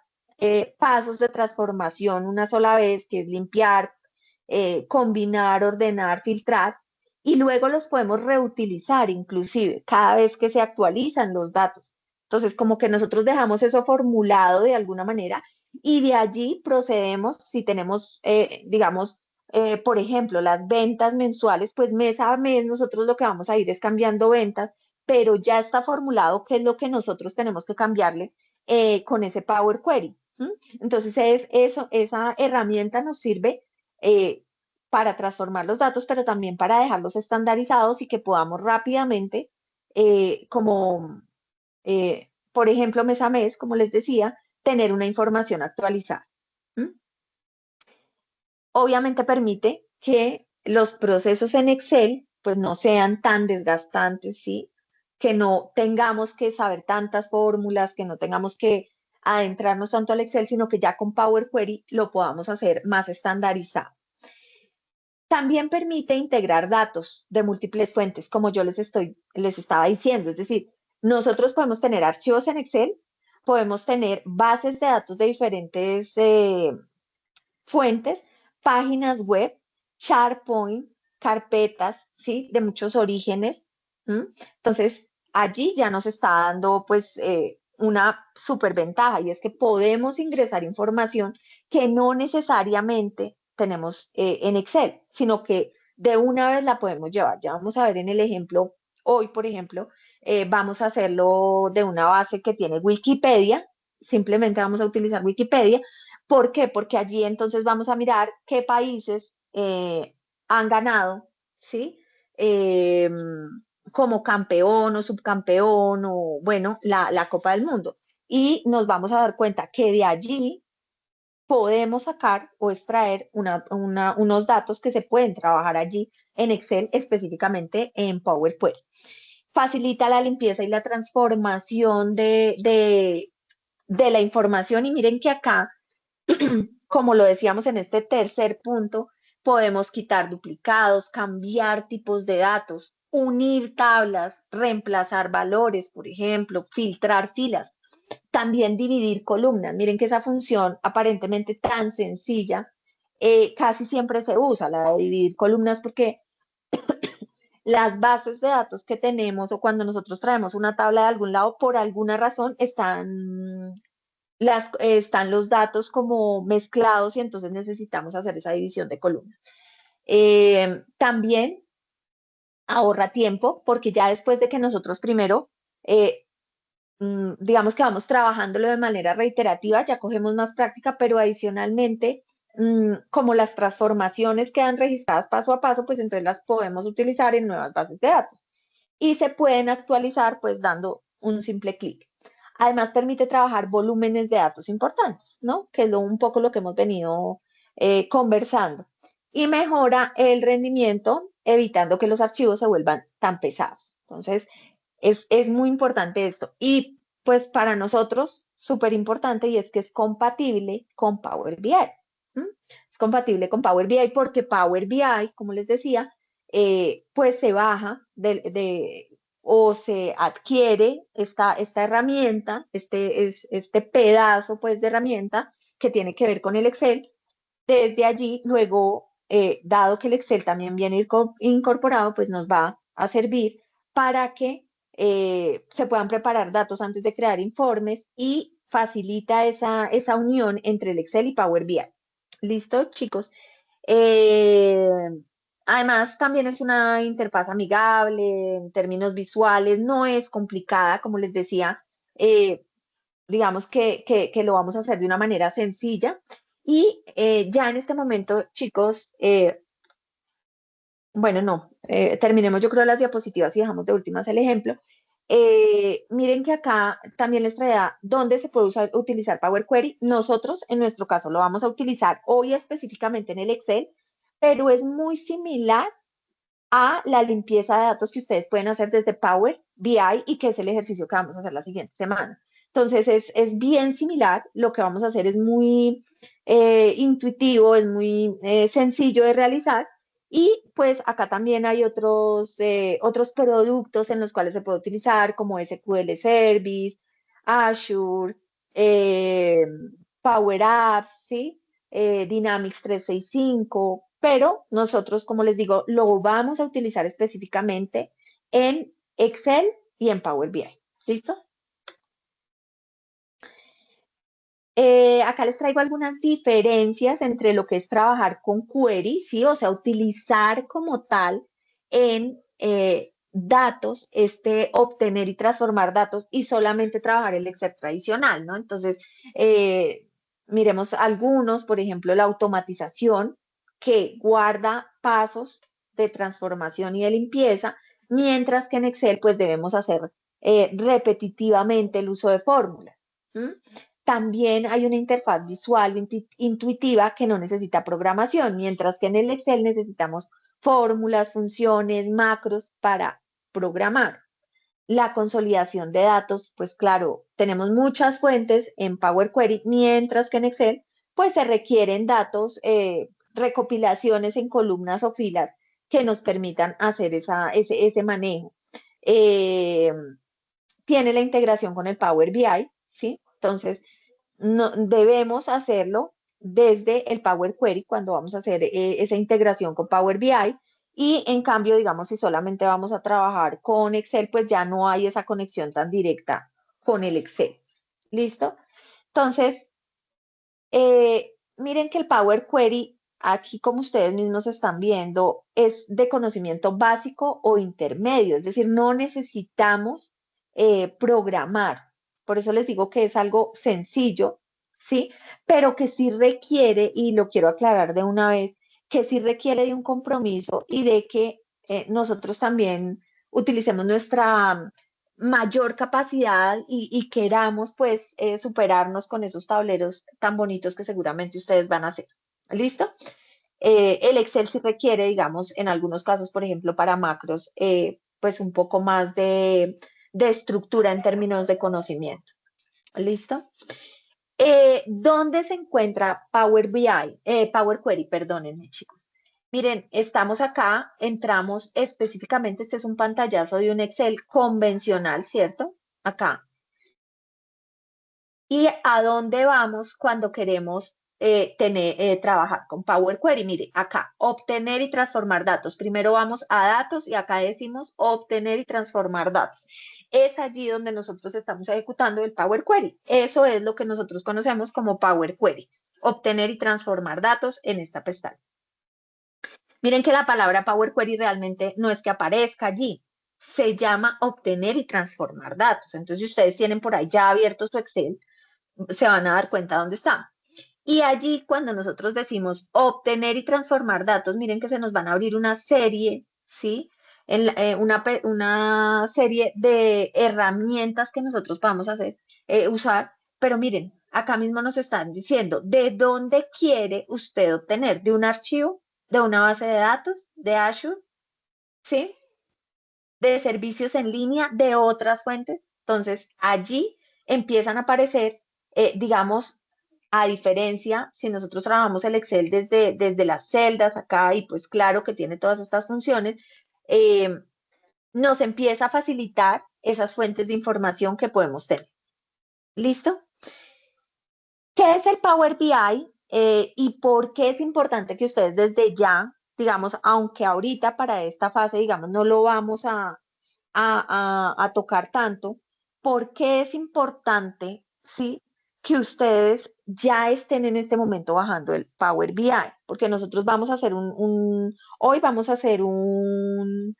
pasos de transformación una sola vez, que es limpiar, combinar, ordenar, filtrar, y luego los podemos reutilizar inclusive cada vez que se actualizan los datos. Entonces, como que nosotros dejamos eso formulado de alguna manera y de allí procedemos, si tenemos, digamos, por ejemplo, las ventas mensuales, pues mes a mes nosotros lo que vamos a ir es cambiando ventas, pero ya está formulado qué es lo que nosotros tenemos que cambiarle con ese Power Query. ¿Mm? Entonces, esa herramienta nos sirve eh, para transformar los datos, pero también para dejarlos estandarizados y que podamos rápidamente, por ejemplo, mes a mes, como les decía, tener una información actualizada. ¿Mm? Obviamente permite que los procesos en Excel pues no sean tan desgastantes, ¿sí? Que no tengamos que saber tantas fórmulas, que no tengamos que adentrarnos tanto al Excel, sino que ya con Power Query lo podamos hacer más estandarizado. También permite integrar datos de múltiples fuentes, como yo les estaba diciendo. Es decir, nosotros podemos tener archivos en Excel, podemos tener bases de datos de diferentes fuentes, páginas web, SharePoint, carpetas, ¿sí? De muchos orígenes. ¿Mm? Entonces, allí ya nos está dando pues una superventaja y es que podemos ingresar información que no necesariamente tenemos en Excel, sino que de una vez la podemos llevar. Ya vamos a ver en el ejemplo, hoy por ejemplo, vamos a hacerlo de una base que tiene Wikipedia, simplemente vamos a utilizar Wikipedia. ¿Por qué? Porque allí entonces vamos a mirar qué países han ganado, ¿sí? Eh, como campeón o subcampeón o, bueno, la Copa del Mundo. Y nos vamos a dar cuenta que de allí podemos sacar o extraer unos datos que se pueden trabajar allí en Excel, específicamente en PowerPoint. Facilita la limpieza y la transformación de la información y miren que acá como lo decíamos en este tercer punto, podemos quitar duplicados, cambiar tipos de datos, unir tablas, reemplazar valores, por ejemplo, filtrar filas, también dividir columnas. Miren que esa función aparentemente tan sencilla casi siempre se usa, la de dividir columnas, porque las bases de datos que tenemos o cuando nosotros traemos una tabla de algún lado, por alguna razón están los datos como mezclados y entonces necesitamos hacer esa división de columnas. También ahorra tiempo porque ya después de que nosotros primero, digamos que vamos trabajándolo de manera reiterativa, ya cogemos más práctica, pero adicionalmente, como las transformaciones quedan registradas paso a paso, pues entonces las podemos utilizar en nuevas bases de datos y se pueden actualizar pues dando un simple clic. Además, permite trabajar volúmenes de datos importantes, ¿no? Que es un poco lo que hemos venido conversando. Y mejora el rendimiento, evitando que los archivos se vuelvan tan pesados. Entonces, es muy importante esto. Y Pues para nosotros, súper importante y es que es compatible con Power BI. ¿M? Es compatible con Power BI porque Power BI, como les decía, pues se baja o se adquiere esta herramienta, este pedazo pues de herramienta que tiene que ver con el Excel. Desde allí, luego, dado que el Excel también viene incorporado, pues nos va a servir para que se puedan preparar datos antes de crear informes y facilita esa unión entre el Excel y Power BI. ¿Listo, chicos? Eh, Además, también es una interfaz amigable en términos visuales, no es complicada, como les decía. Digamos que lo vamos a hacer de una manera sencilla. Y ya en este momento, chicos, bueno, no, terminemos yo creo las diapositivas y dejamos de últimas el ejemplo. Miren que acá también les traía dónde se puede utilizar Power Query. Nosotros, en nuestro caso, lo vamos a utilizar hoy específicamente en el Excel, pero es muy similar a la limpieza de datos que ustedes pueden hacer desde Power BI y que es el ejercicio que vamos a hacer la siguiente semana. Entonces es bien similar, lo que vamos a hacer es muy intuitivo, es muy sencillo de realizar y pues acá también hay otros productos en los cuales se puede utilizar como SQL Service, Azure, eh, Power Apps, ¿sí? Dynamics 365, pero nosotros, como les digo, lo vamos a utilizar específicamente en Excel y en Power BI. ¿Listo? Acá les traigo algunas diferencias entre lo que es trabajar con query, ¿sí? O sea, utilizar como tal en datos, obtener y transformar datos y solamente trabajar el Excel tradicional, ¿no? Entonces, miremos algunos, por ejemplo, la automatización que guarda pasos de transformación y de limpieza, mientras que en Excel pues debemos hacer repetitivamente el uso de fórmulas. ¿M? También hay una interfaz visual intuitiva que no necesita programación, mientras que en el Excel necesitamos fórmulas, funciones, macros para programar. La consolidación de datos, pues claro, tenemos muchas fuentes en Power Query, mientras que en Excel, pues se requieren datos, recopilaciones en columnas o filas que nos permitan hacer ese manejo. Eh, Tiene la integración con el Power BI, ¿sí? Entonces, no, debemos hacerlo desde el Power Query cuando vamos a hacer esa integración con Power BI y en cambio, digamos, si solamente vamos a trabajar con Excel, pues ya no hay esa conexión tan directa con el Excel. ¿Listo? Entonces, miren que el Power Query, aquí como ustedes mismos están viendo, es de conocimiento básico o intermedio, es decir, no necesitamos programar. Por eso les digo que es algo sencillo, ¿sí? Pero que sí requiere, y lo quiero aclarar de una vez, que sí requiere de un compromiso y de que nosotros también utilicemos nuestra mayor capacidad y queramos pues superarnos con esos tableros tan bonitos que seguramente ustedes van a hacer. ¿Listo? El Excel sí requiere, digamos, en algunos casos, por ejemplo, para macros, pues un poco más de estructura en términos de conocimiento. ¿Listo? ¿Dónde se encuentra Power BI? Power Query, perdónenme, chicos. Miren, estamos acá, entramos específicamente, este es un pantallazo de un Excel convencional, ¿cierto? Acá. ¿Y a dónde vamos cuando queremos trabajar con Power Query? Mire, acá, obtener y transformar datos. Primero vamos a datos y acá decimos obtener y transformar datos. Es allí donde nosotros estamos ejecutando el Power Query. Eso es lo que nosotros conocemos como Power Query. Obtener y transformar datos en esta pestaña. Miren que la palabra Power Query realmente no es que aparezca allí. Se llama obtener y transformar datos. Entonces, si ustedes tienen por ahí ya abierto su Excel, se van a dar cuenta dónde está. Y allí, cuando nosotros decimos obtener y transformar datos, miren que se nos van a abrir una serie, ¿sí? Una serie de herramientas que nosotros podamos usar, pero miren, acá mismo nos están diciendo de dónde quiere usted obtener, de un archivo, de una base de datos, de Azure, ¿sí? De servicios en línea, de otras fuentes. Entonces, allí empiezan a aparecer, digamos, a diferencia, si nosotros trabajamos el Excel desde las celdas acá y pues claro que tiene todas estas funciones, eh, nos empieza a facilitar esas fuentes de información que podemos tener. ¿Listo? ¿Qué es el Power BI y por qué es importante que ustedes desde ya, digamos, aunque ahorita para esta fase, digamos, no lo vamos a tocar tanto, por qué es importante, sí, que ustedes ya estén en este momento bajando el Power BI? Porque nosotros vamos a hacer hoy vamos a hacer un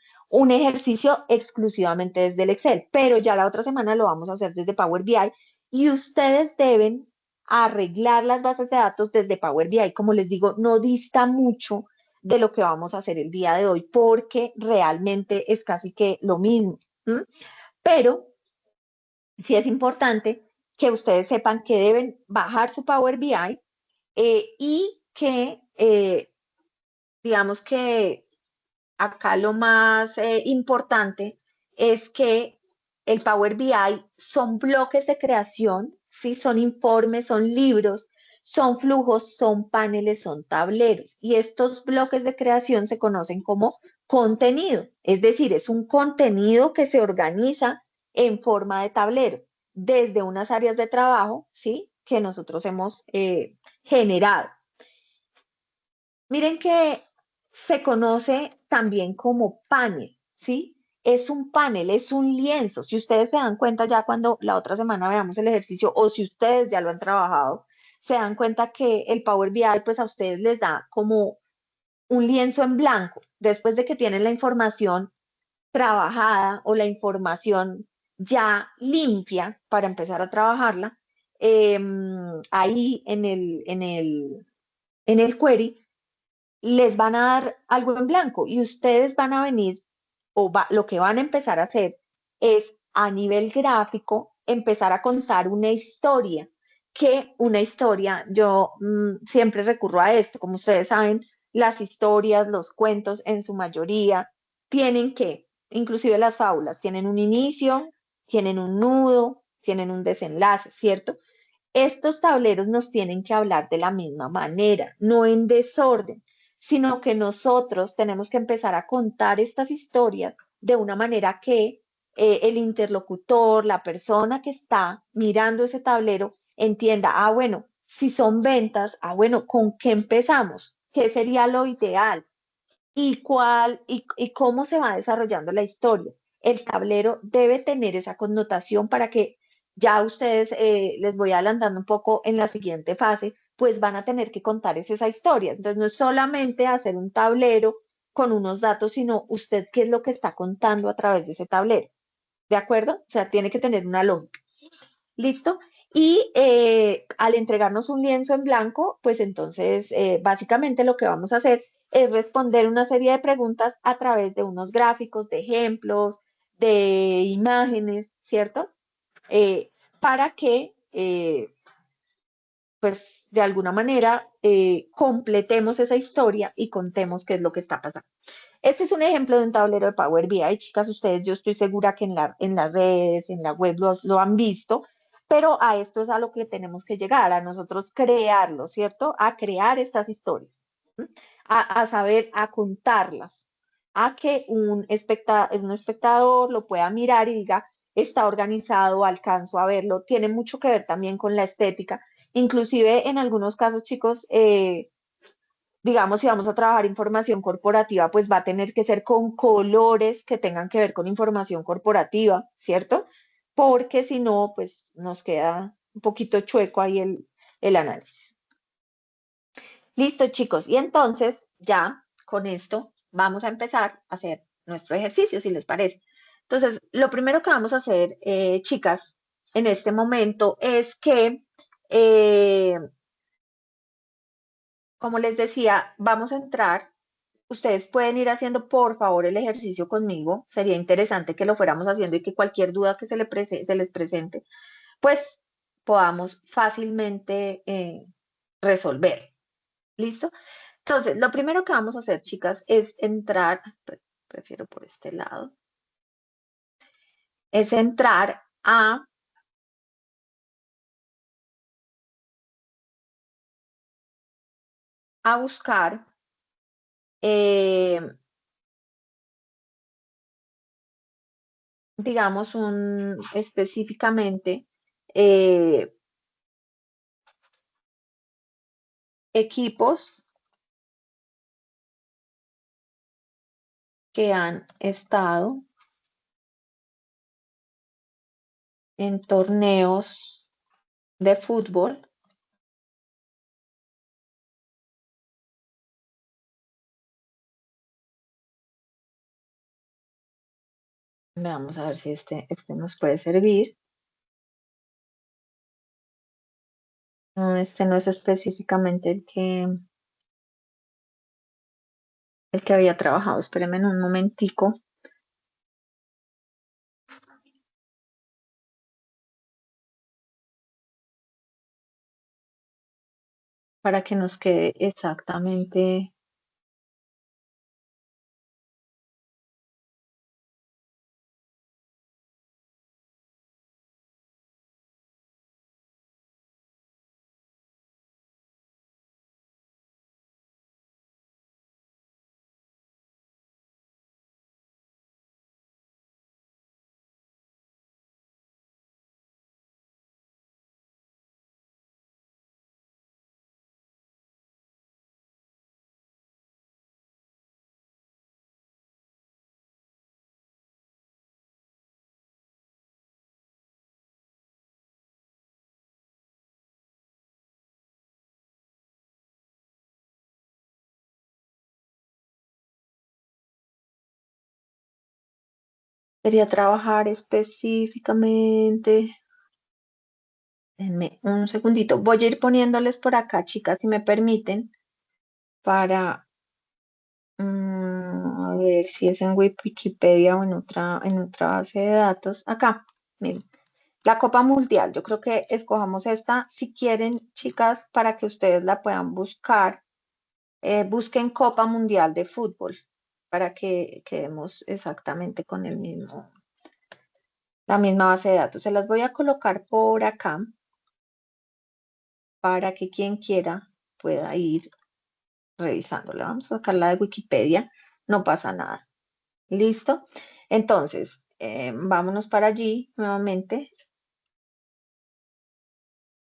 ejercicio exclusivamente desde el Excel, pero ya la otra semana lo vamos a hacer desde Power BI y ustedes deben arreglar las bases de datos desde Power BI. Como les digo, no dista mucho de lo que vamos a hacer el día de hoy, porque realmente es casi que lo mismo. ¿M? Pero sí es importante que ustedes sepan que deben bajar su Power BI y que, digamos que acá lo más importante es que el Power BI son bloques de creación, ¿sí? Son informes, son libros, son flujos, son paneles, son tableros. Y estos bloques de creación se conocen como contenido, es decir, es un contenido que se organiza en forma de tablero desde unas áreas de trabajo, ¿sí? Que nosotros hemos generado. Miren que se conoce también como panel, ¿sí? Es un panel, es un lienzo. Si ustedes se dan cuenta ya cuando la otra semana veamos el ejercicio o si ustedes ya lo han trabajado, se dan cuenta que el Power BI pues a ustedes les da como un lienzo en blanco. Después de que tienen la información trabajada o la información ya limpia para empezar a trabajarla, ahí en el query les van a dar algo en blanco y ustedes van a venir lo que van a empezar a hacer es a nivel gráfico empezar a contar una historia, que una historia, yo siempre recurro a esto, como ustedes saben, las historias, los cuentos en su mayoría tienen que, inclusive las fábulas, tienen un inicio, tienen un nudo, tienen un desenlace, ¿cierto? Estos tableros nos tienen que hablar de la misma manera, no en desorden, sino que nosotros tenemos que empezar a contar estas historias de una manera que el interlocutor, la persona que está mirando ese tablero, entienda, ah, bueno, si son ventas, ah, bueno, ¿con qué empezamos? ¿Qué sería lo ideal? Y cómo se va desarrollando la historia. El tablero debe tener esa connotación para que ya ustedes, les voy adelantando un poco en la siguiente fase, pues van a tener que contar esa historia. Entonces no es solamente hacer un tablero con unos datos, sino usted qué es lo que está contando a través de ese tablero. ¿De acuerdo? O sea, tiene que tener una lógica. ¿Listo? Y al entregarnos un lienzo en blanco, pues entonces básicamente lo que vamos a hacer es responder una serie de preguntas a través de unos gráficos, de ejemplos, de imágenes, ¿cierto? Eh, para que, pues, de alguna manera completemos esa historia y contemos qué es lo que está pasando. Este es un ejemplo de un tablero de Power BI, chicas, ustedes yo estoy segura que en las redes, en la web lo han visto, pero a esto es a lo que tenemos que llegar, a nosotros crearlo, ¿cierto? A crear estas historias, ¿m? A saber, a contarlas, a que un espectador lo pueda mirar y diga, está organizado, alcanzo a verlo, tiene mucho que ver también con la estética, inclusive en algunos casos, chicos, digamos, si vamos a trabajar información corporativa, pues va a tener que ser con colores que tengan que ver con información corporativa, ¿cierto? Porque si no, pues nos queda un poquito chueco ahí el análisis. Listo, chicos. Y entonces, ya con esto, vamos a empezar a hacer nuestro ejercicio, si les parece. Entonces, lo primero que vamos a hacer, chicas, en este momento es que eh, como les decía, vamos a entrar. Ustedes pueden ir haciendo, por favor, el ejercicio conmigo. Sería interesante que lo fuéramos haciendo y que cualquier duda que se les presente, pues podamos fácilmente resolver. ¿Listo? Entonces, lo primero que vamos a hacer, chicas, es entrar, prefiero por este lado, es entrar a a buscar eh, digamos, específicamente eh, equipos que han estado en torneos de fútbol. Vamos a ver si este nos puede servir. No, este no es específicamente el que había trabajado. Espérenme un momentico para que nos quede exactamente. Quería trabajar específicamente. Denme un segundito. Voy a ir poniéndoles por acá, chicas, si me permiten, para a ver si es en Wikipedia o en otra base de datos. Acá, miren, la Copa Mundial. Yo creo que escojamos esta. Si quieren, chicas, para que ustedes la puedan buscar, busquen Copa Mundial de Fútbol para que quedemos exactamente con la misma base de datos. Se las voy a colocar por acá para que quien quiera pueda ir revisándola. Vamos a sacar la de Wikipedia, no pasa nada. ¿Listo? Entonces, vámonos para allí nuevamente.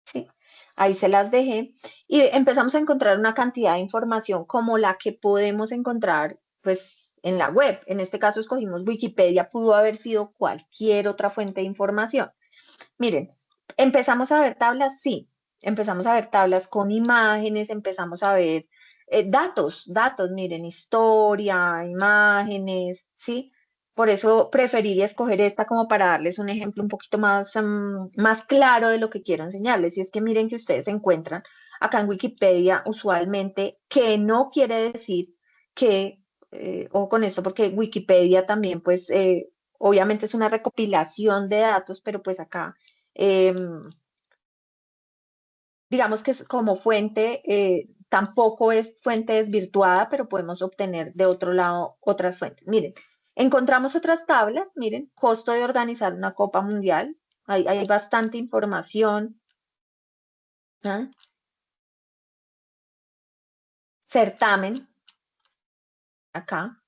Sí, ahí se las dejé y empezamos a encontrar una cantidad de información como la que podemos encontrar pues en la web. En este caso escogimos Wikipedia, pudo haber sido cualquier otra fuente de información. Miren, empezamos a ver tablas, sí, empezamos a ver tablas con imágenes, empezamos a ver datos, miren, historia, imágenes, ¿sí? Por eso preferí escoger esta como para darles un ejemplo un poquito más claro de lo que quiero enseñarles. Y es que miren que ustedes encuentran acá en Wikipedia usualmente que no quiere decir que, o con esto, porque Wikipedia también pues obviamente es una recopilación de datos, pero pues acá, digamos que es como fuente, tampoco es fuente desvirtuada, pero podemos obtener de otro lado otras fuentes. Miren, encontramos otras tablas, miren, costo de organizar una Copa Mundial, hay bastante información, ¿ah? Certamen, acá.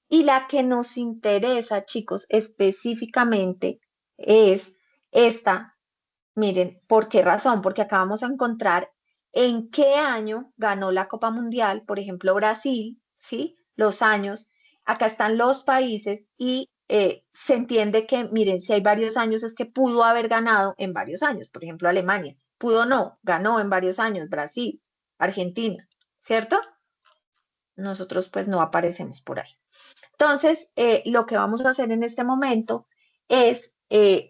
Y la que nos interesa, chicos, específicamente es esta. Miren, ¿por qué razón? Porque acá vamos a encontrar en qué año ganó la Copa Mundial, por ejemplo, Brasil, ¿sí? Los años. Acá están los países y se entiende que, miren, si hay varios años es que pudo haber ganado en varios años. Por ejemplo, Alemania. Pudo no, ganó en varios años. Brasil, Argentina, ¿cierto? Nosotros pues no aparecemos por ahí. Entonces, lo que vamos a hacer en este momento es,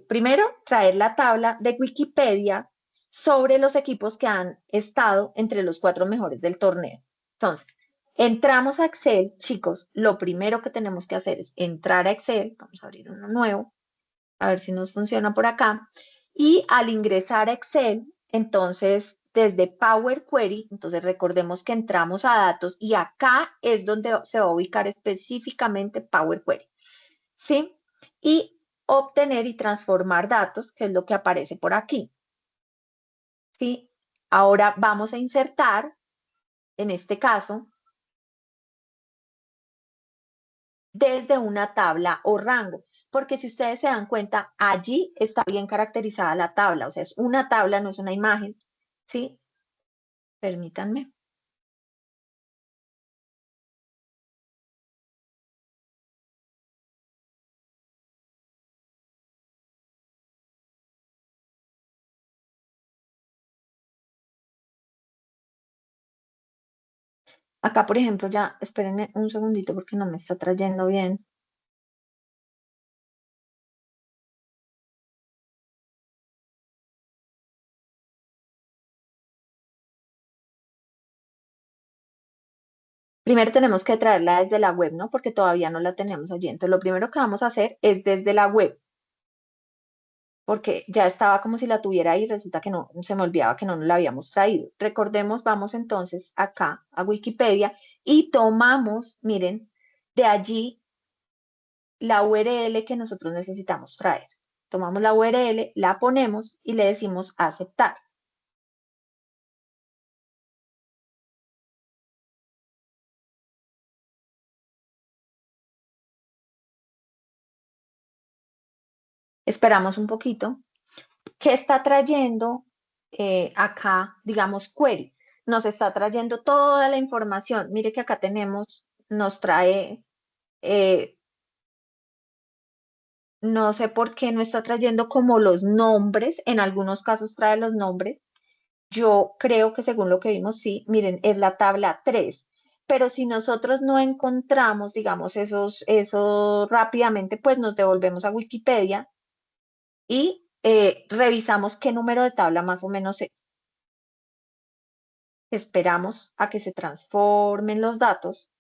primero, traer la tabla de Wikipedia sobre los equipos que han estado entre los 4 mejores del torneo. Entonces, entramos a Excel, chicos, lo primero que tenemos que hacer es entrar a Excel, vamos a abrir uno nuevo, a ver si nos funciona por acá, y al ingresar a Excel, entonces desde Power Query, entonces recordemos que entramos a datos y acá es donde se va a ubicar específicamente Power Query, ¿sí? Y obtener y transformar datos, que es lo que aparece por aquí, ¿sí? Ahora vamos a insertar en este caso, desde una tabla o rango. Porque si ustedes se dan cuenta, allí está bien caracterizada la tabla, o sea, es una tabla, no es una imagen, ¿sí? Permítanme. Acá, por ejemplo, ya, espérenme un segundito porque no me está trayendo bien. Primero tenemos que traerla desde la web, ¿no? Porque todavía no la tenemos allí. Entonces, lo primero que vamos a hacer es desde la web, porque ya estaba como si la tuviera ahí y resulta que no, se me olvidaba que no nos la habíamos traído. Recordemos, vamos entonces acá a Wikipedia y tomamos, miren, de allí la URL que nosotros necesitamos traer. Tomamos la URL, la ponemos y le decimos aceptar. Esperamos un poquito. ¿Qué está trayendo acá, digamos, query? Nos está trayendo toda la información. Mire que acá tenemos, nos trae, eh, no sé por qué no está trayendo como los nombres, en algunos casos trae los nombres. Yo creo que según lo que vimos, sí, miren, es la tabla 3. Pero si nosotros no encontramos, digamos, esos rápidamente, pues nos devolvemos a Wikipedia y revisamos qué número de tabla más o menos es. Esperamos a que se transformen los datos,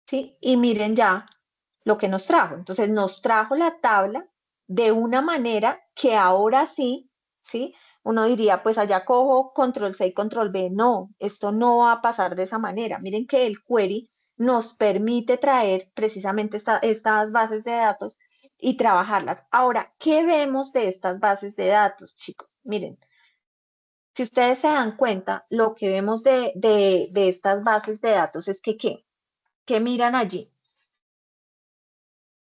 ¿sí? Y miren ya lo que nos trajo. Entonces nos trajo la tabla de una manera que ahora sí, ¿sí? Uno diría, pues allá cojo control C y control V. No, esto no va a pasar de esa manera. Miren que el query nos permite traer precisamente estas bases de datos y trabajarlas. Ahora, ¿qué vemos de estas bases de datos, chicos? Miren, si ustedes se dan cuenta, lo que vemos de estas bases de datos es que, ¿qué miran allí?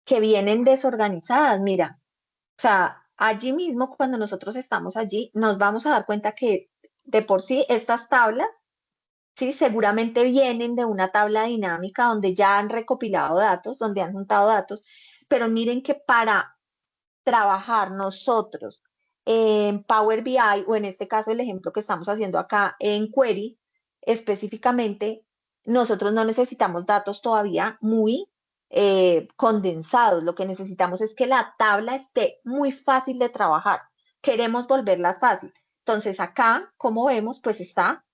Que vienen desorganizadas, mira. O sea, allí mismo, cuando nosotros estamos allí, nos vamos a dar cuenta que de por sí estas tablas, sí, seguramente vienen de una tabla dinámica donde ya han recopilado datos, donde han juntado datos, pero miren que para trabajar nosotros en Power BI o en este caso el ejemplo que estamos haciendo acá en Query, específicamente, nosotros no necesitamos datos todavía muy condensados. Lo que necesitamos es que la tabla esté muy fácil de trabajar. Queremos volverla fácil. Entonces acá, como vemos, pues está,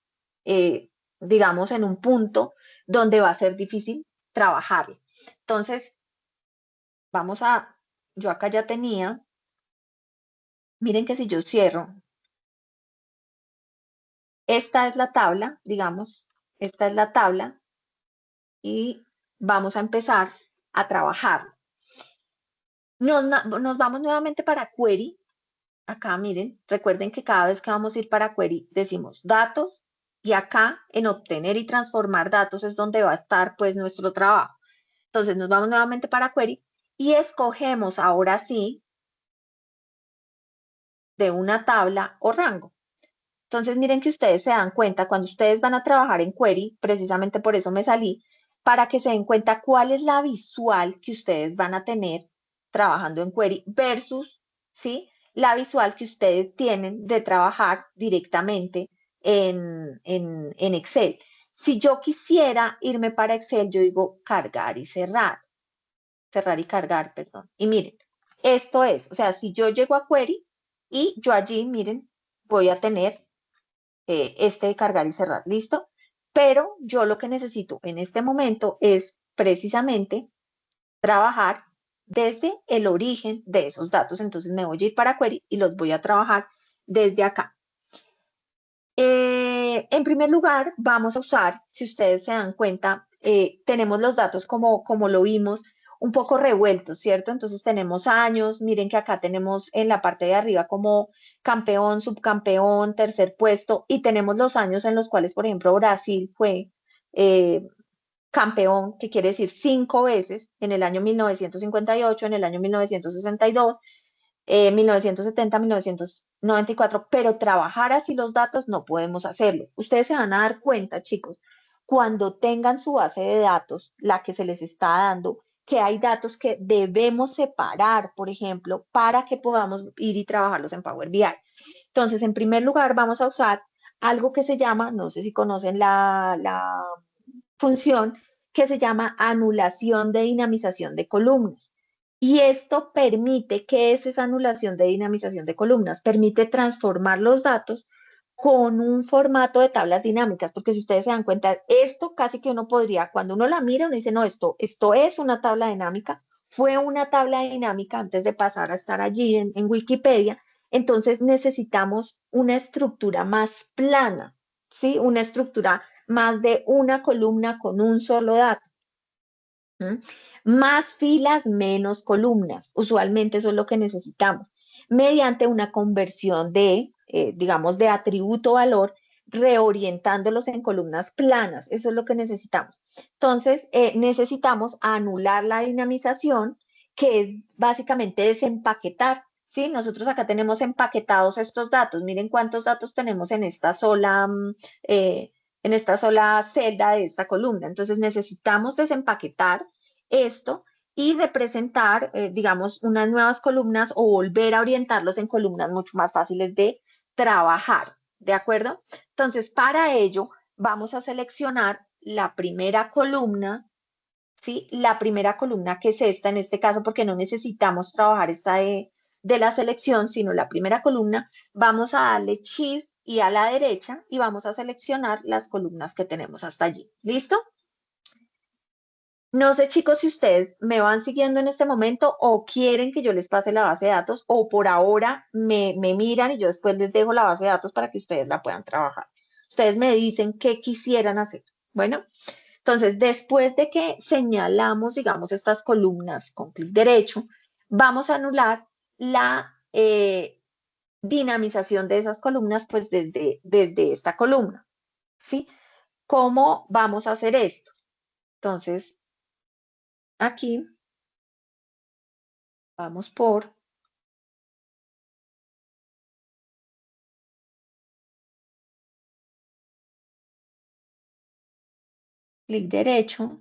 eh, digamos, en un punto donde va a ser difícil trabajar. Entonces, vamos a, yo acá ya tenía. Miren que si yo cierro, esta es la tabla, digamos, esta es la tabla y vamos a empezar a trabajar. Nos vamos nuevamente para query. Acá, miren, recuerden que cada vez que vamos a ir para query decimos datos y acá en obtener y transformar datos es donde va a estar pues nuestro trabajo. Entonces nos vamos nuevamente para query y escogemos ahora sí de una tabla o rango. Entonces, miren que ustedes se dan cuenta cuando ustedes van a trabajar en Query, precisamente por eso me salí, para que se den cuenta cuál es la visual que ustedes van a tener trabajando en Query versus, ¿sí? La visual que ustedes tienen de trabajar directamente en Excel. Si yo quisiera irme para Excel, yo digo cargar y cerrar, cerrar y cargar, perdón. Y miren, esto es, o sea, si yo llego a Query y yo allí, miren, voy a tener este de cargar y cerrar, ¿listo? Pero yo lo que necesito en este momento es precisamente trabajar desde el origen de esos datos. Entonces me voy a ir para Query y los voy a trabajar desde acá. En primer lugar, vamos a usar, si ustedes se dan cuenta, tenemos los datos como lo vimos, un poco revueltos, ¿cierto? Entonces tenemos años, miren que acá tenemos en la parte de arriba como campeón, subcampeón, tercer puesto, y tenemos los años en los cuales, por ejemplo, Brasil fue eh, campeón, que quiere decir 5 veces, en el año 1958, en el año 1962, 1970, 1994, pero trabajar así los datos no podemos hacerlo. Ustedes se van a dar cuenta, chicos, cuando tengan su base de datos, la que se les está dando, que hay datos que debemos separar, por ejemplo, para que podamos ir y trabajarlos en Power BI. Entonces, en primer lugar, vamos a usar algo que se llama, no sé si conocen la función, que se llama anulación de dinamización de columnas. Y esto permite, ¿qué es esa anulación de dinamización de columnas? Permite transformar los datos con un formato de tablas dinámicas, porque si ustedes se dan cuenta, esto casi que uno podría, cuando uno la mira, uno dice, no, esto es una tabla dinámica, fue una tabla dinámica antes de pasar a estar allí en Wikipedia, entonces necesitamos una estructura más plana, ¿sí? Una estructura más de una columna con un solo dato. ¿Mm? Más filas, menos columnas. Usualmente eso es lo que necesitamos. Mediante una conversión de, digamos, de atributo-valor, reorientándolos en columnas planas. Eso es lo que necesitamos. Entonces, necesitamos anular la dinamización, que es básicamente desempaquetar. ¿Sí? Nosotros acá tenemos empaquetados estos datos. Miren cuántos datos tenemos en esta sola celda de esta columna. Entonces necesitamos desempaquetar esto y representar, digamos, unas nuevas columnas o volver a orientarlos en columnas mucho más fáciles de trabajar. ¿De acuerdo? Entonces, para ello, vamos a seleccionar la primera columna, ¿sí? La primera columna que es esta, en este caso, porque no necesitamos trabajar esta de la selección, sino la primera columna, vamos a darle Shift y a la derecha y vamos a seleccionar las columnas que tenemos hasta allí. ¿Listo? No sé, chicos, si ustedes me van siguiendo en este momento o quieren que yo les pase la base de datos o por ahora me miran y yo después les dejo la base de datos para que ustedes la puedan trabajar. Ustedes me dicen qué quisieran hacer. Bueno, entonces después de que señalamos, digamos, estas columnas con clic derecho, vamos a anular la dinamización de esas columnas pues desde esta columna. ¿Sí? ¿Cómo vamos a hacer esto? Entonces, aquí vamos por clic derecho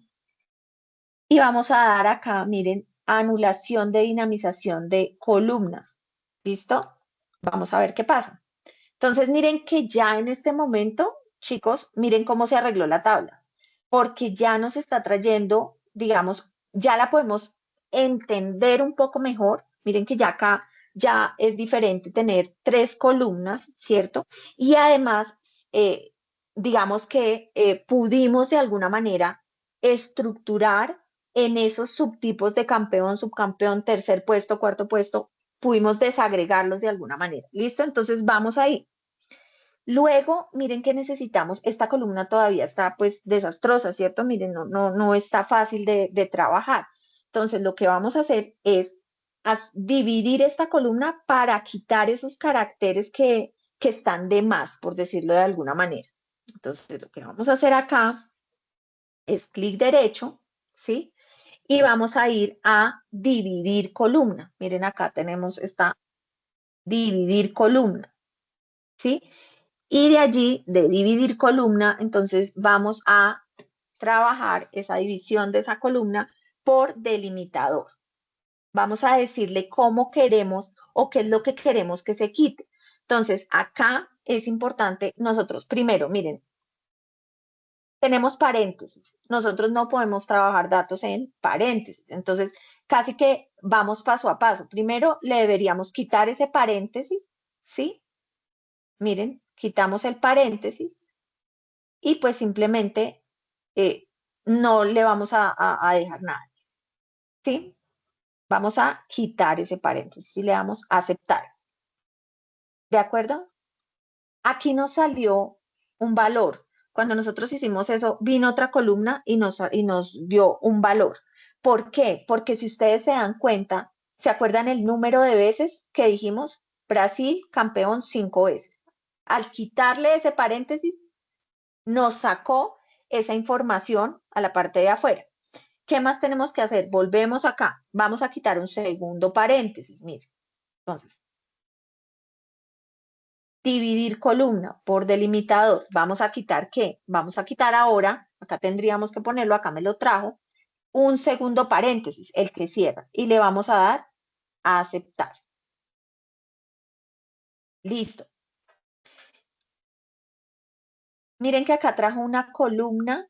y vamos a dar acá, miren, anulación de dinamización de columnas. ¿Listo? Vamos a ver qué pasa. Entonces, miren que ya en este momento, chicos, miren cómo se arregló la tabla, porque ya nos está trayendo, digamos, ya la podemos entender un poco mejor. Miren que ya acá ya es diferente tener 3 columnas, ¿cierto? Y además, digamos que pudimos de alguna manera estructurar en esos subtipos de campeón, subcampeón, tercer puesto, cuarto puesto, pudimos desagregarlos de alguna manera. ¿Listo? Entonces vamos ahí. Luego, miren que necesitamos, esta columna todavía está pues desastrosa, ¿cierto? Miren, no está fácil de trabajar. Entonces, lo que vamos a hacer es dividir esta columna para quitar esos caracteres que están de más, por decirlo de alguna manera. Entonces, lo que vamos a hacer acá es clic derecho, ¿sí? Y vamos a ir a dividir columna. Miren, acá tenemos esta dividir columna, ¿sí? Y de allí, de dividir columna, entonces vamos a trabajar esa división de esa columna por delimitador. Vamos a decirle cómo queremos o qué es lo que queremos que se quite. Entonces, acá es importante nosotros, primero, miren, tenemos paréntesis. Nosotros no podemos trabajar datos en paréntesis. Entonces, casi que vamos paso a paso. Primero, le deberíamos quitar ese paréntesis, ¿sí? Miren, quitamos el paréntesis y pues simplemente eh, no le vamos a dejar nada, ¿sí? Vamos a quitar ese paréntesis y le damos a aceptar, ¿de acuerdo? Aquí nos salió un valor. Cuando nosotros hicimos eso, vino otra columna y nos dio un valor. ¿Por qué? Porque si ustedes se dan cuenta, ¿se acuerdan el número de veces que dijimos Brasil campeón 5 veces? Al quitarle ese paréntesis, nos sacó esa información a la parte de afuera. ¿Qué más tenemos que hacer? Volvemos acá. Vamos a quitar un segundo paréntesis. Mire, entonces, dividir columna por delimitador. Vamos a quitar ¿qué? Vamos a quitar ahora, acá tendríamos que ponerlo, acá me lo trajo, un segundo paréntesis, el que cierra, y le vamos a dar a aceptar. Listo. Miren que acá trajo una columna,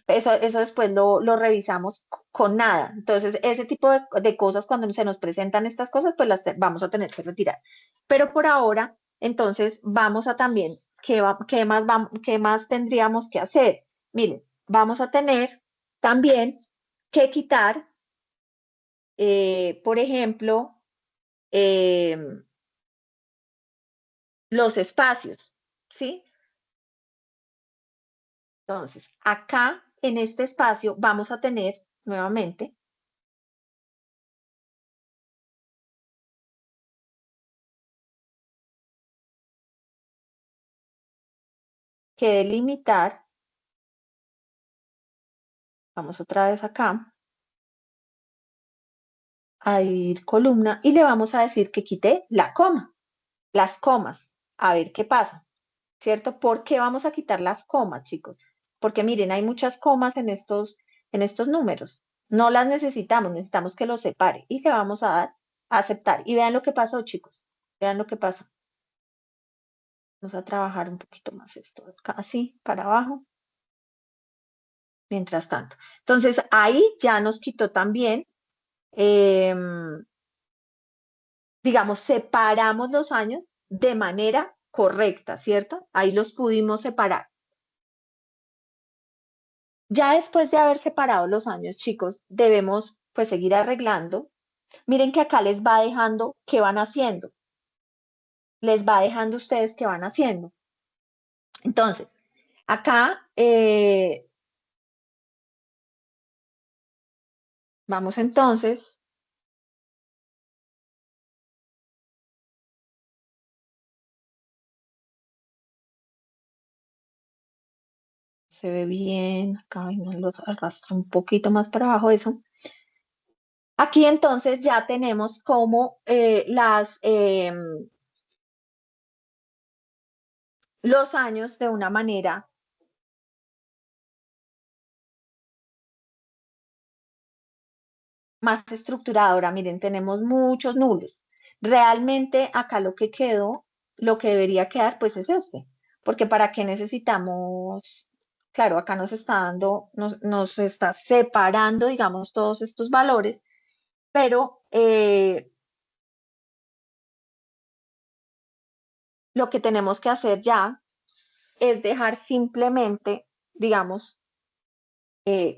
eso después lo revisamos con nada. Entonces, ese tipo de cosas, cuando se nos presentan estas cosas, pues vamos a tener que retirar. Pero por ahora, entonces, vamos a también, ¿qué más tendríamos que hacer? Miren, vamos a tener también que quitar, por ejemplo, eh, los espacios, ¿sí? Entonces, acá en este espacio vamos a tener nuevamente que delimitar, vamos otra vez acá, a dividir columna y le vamos a decir que quite la coma, las comas, a ver qué pasa, ¿cierto? ¿Por qué vamos a quitar las comas, chicos? Porque miren, hay muchas comas en estos números. No las necesitamos, necesitamos que los separe y le vamos a dar a aceptar. Y vean lo que pasó, chicos. Vean lo que pasó. Vamos a trabajar un poquito más esto, acá, así, para abajo, mientras tanto. Entonces, ahí ya nos quitó también, digamos, separamos los años de manera correcta, ¿cierto? Ahí los pudimos separar. Ya después de haber separado los años, chicos, debemos pues seguir arreglando. Miren que acá les va dejando qué van haciendo. Les va dejando ustedes qué van haciendo. Entonces, acá vamos entonces. Se ve bien. Acá vengan los arrastro un poquito más para abajo eso. Aquí entonces ya tenemos como los años de una manera más estructuradora. Miren, tenemos muchos nulos. Realmente acá lo que quedó, lo que debería quedar, pues es este. Porque ¿para qué necesitamos? Claro, acá nos está dando, nos está separando, digamos, todos estos valores, pero lo que tenemos que hacer ya es dejar simplemente, digamos,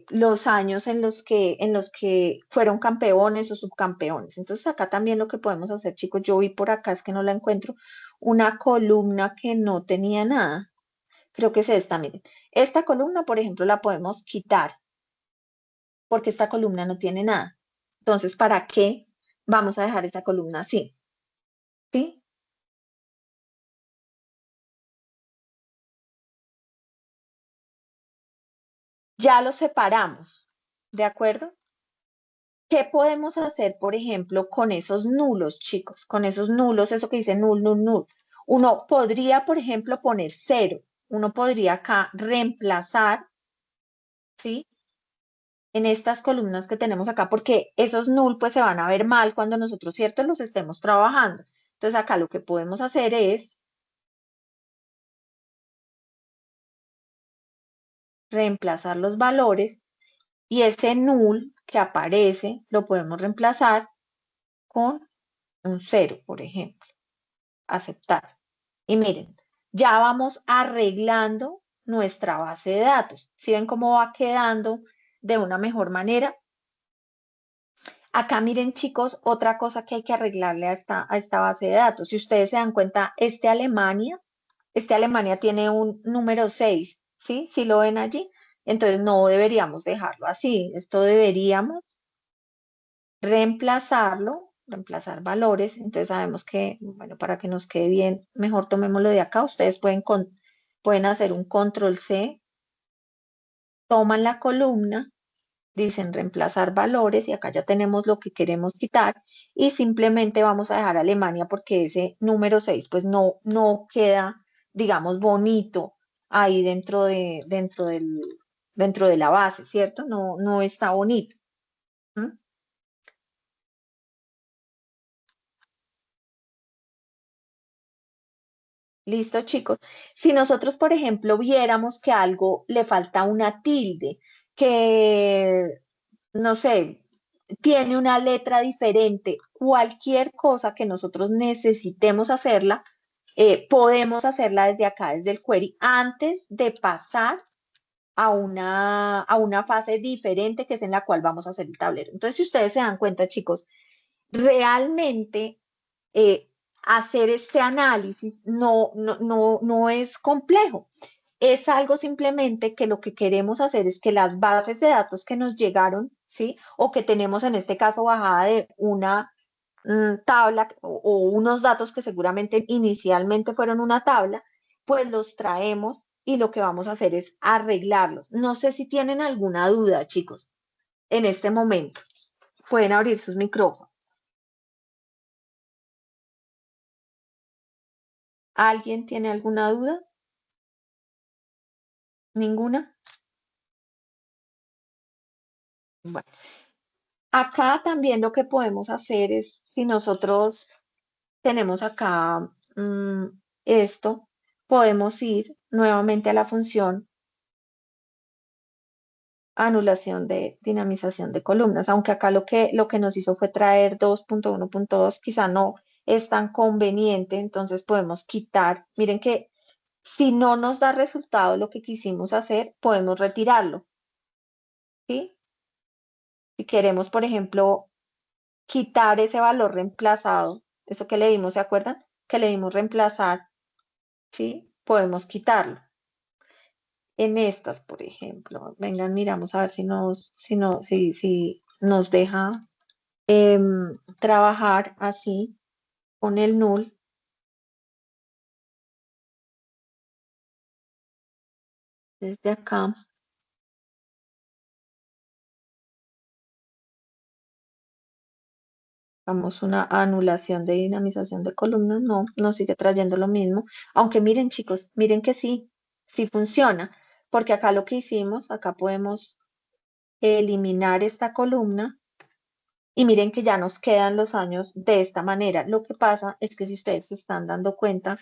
los años en los que fueron campeones o subcampeones. Entonces acá también lo que podemos hacer, chicos, yo vi por acá, es que no la encuentro, una columna que no tenía nada. Creo que es esta, miren. Esta columna, por ejemplo, la podemos quitar porque esta columna no tiene nada. Entonces, ¿para qué vamos a dejar esa columna así? ¿Sí? Ya lo separamos, ¿de acuerdo? ¿Qué podemos hacer, por ejemplo, con esos nulos, chicos? Con esos nulos, eso que dice null, null, null. Uno podría, por ejemplo, poner cero. Uno podría acá reemplazar, ¿sí? En estas columnas que tenemos acá, porque esos null pues se van a ver mal cuando nosotros, ¿cierto? Los estemos trabajando. Entonces acá lo que podemos hacer es reemplazar los valores y ese null que aparece lo podemos reemplazar con un cero, por ejemplo. Aceptar. Y miren, ya vamos arreglando nuestra base de datos. ¿Sí ven cómo va quedando de una mejor manera? Acá miren chicos, otra cosa que hay que arreglarle a esta base de datos. Si ustedes se dan cuenta, este Alemania tiene un número 6, ¿sí? ¿Sí lo ven allí? Entonces no deberíamos dejarlo así. Esto deberíamos reemplazar valores. Entonces sabemos que, bueno, para que nos quede bien, mejor tomémoslo de acá. Ustedes pueden hacer un control C, toman la columna, dicen reemplazar valores y acá ya tenemos lo que queremos quitar y simplemente vamos a dejar Alemania porque ese número 6 pues no queda, digamos, bonito ahí dentro de la base, ¿cierto? No está bonito. ¿Mm? Listo, chicos. Si nosotros, por ejemplo, viéramos que algo le falta una tilde, que, no sé, tiene una letra diferente, cualquier cosa que nosotros necesitemos hacerla, podemos hacerla desde acá, desde el query, antes de pasar a una fase diferente que es en la cual vamos a hacer el tablero. Entonces, si ustedes se dan cuenta, chicos, realmente eh, hacer este análisis no es complejo. Es algo simplemente que lo que queremos hacer es que las bases de datos que nos llegaron, ¿sí? O que tenemos en este caso bajada de una tabla o unos datos que seguramente inicialmente fueron una tabla, pues los traemos y lo que vamos a hacer es arreglarlos. No sé si tienen alguna duda, chicos, en este momento. Pueden abrir sus micrófonos. ¿Alguien tiene alguna duda? ¿Ninguna? Bueno, acá también lo que podemos hacer es, si nosotros tenemos acá esto, podemos ir nuevamente a la función anulación de dinamización de columnas, aunque acá lo que nos hizo fue traer 2.1.2, quizá no es tan conveniente, entonces podemos quitar, miren que si no nos da resultado lo que quisimos hacer, podemos retirarlo, ¿sí? Si queremos, por ejemplo, quitar ese valor reemplazado, eso que le dimos, ¿se acuerdan? Que le dimos reemplazar, ¿sí? Podemos quitarlo. En estas, por ejemplo, vengan, miramos a ver si nos deja trabajar así con el null desde acá. Vamos una anulación de dinamización de columnas, no, nos sigue trayendo lo mismo. Aunque miren, chicos, miren que sí funciona, porque acá lo que hicimos, acá podemos eliminar esta columna y miren que ya nos quedan los años de esta manera. Lo que pasa es que si ustedes se están dando cuenta,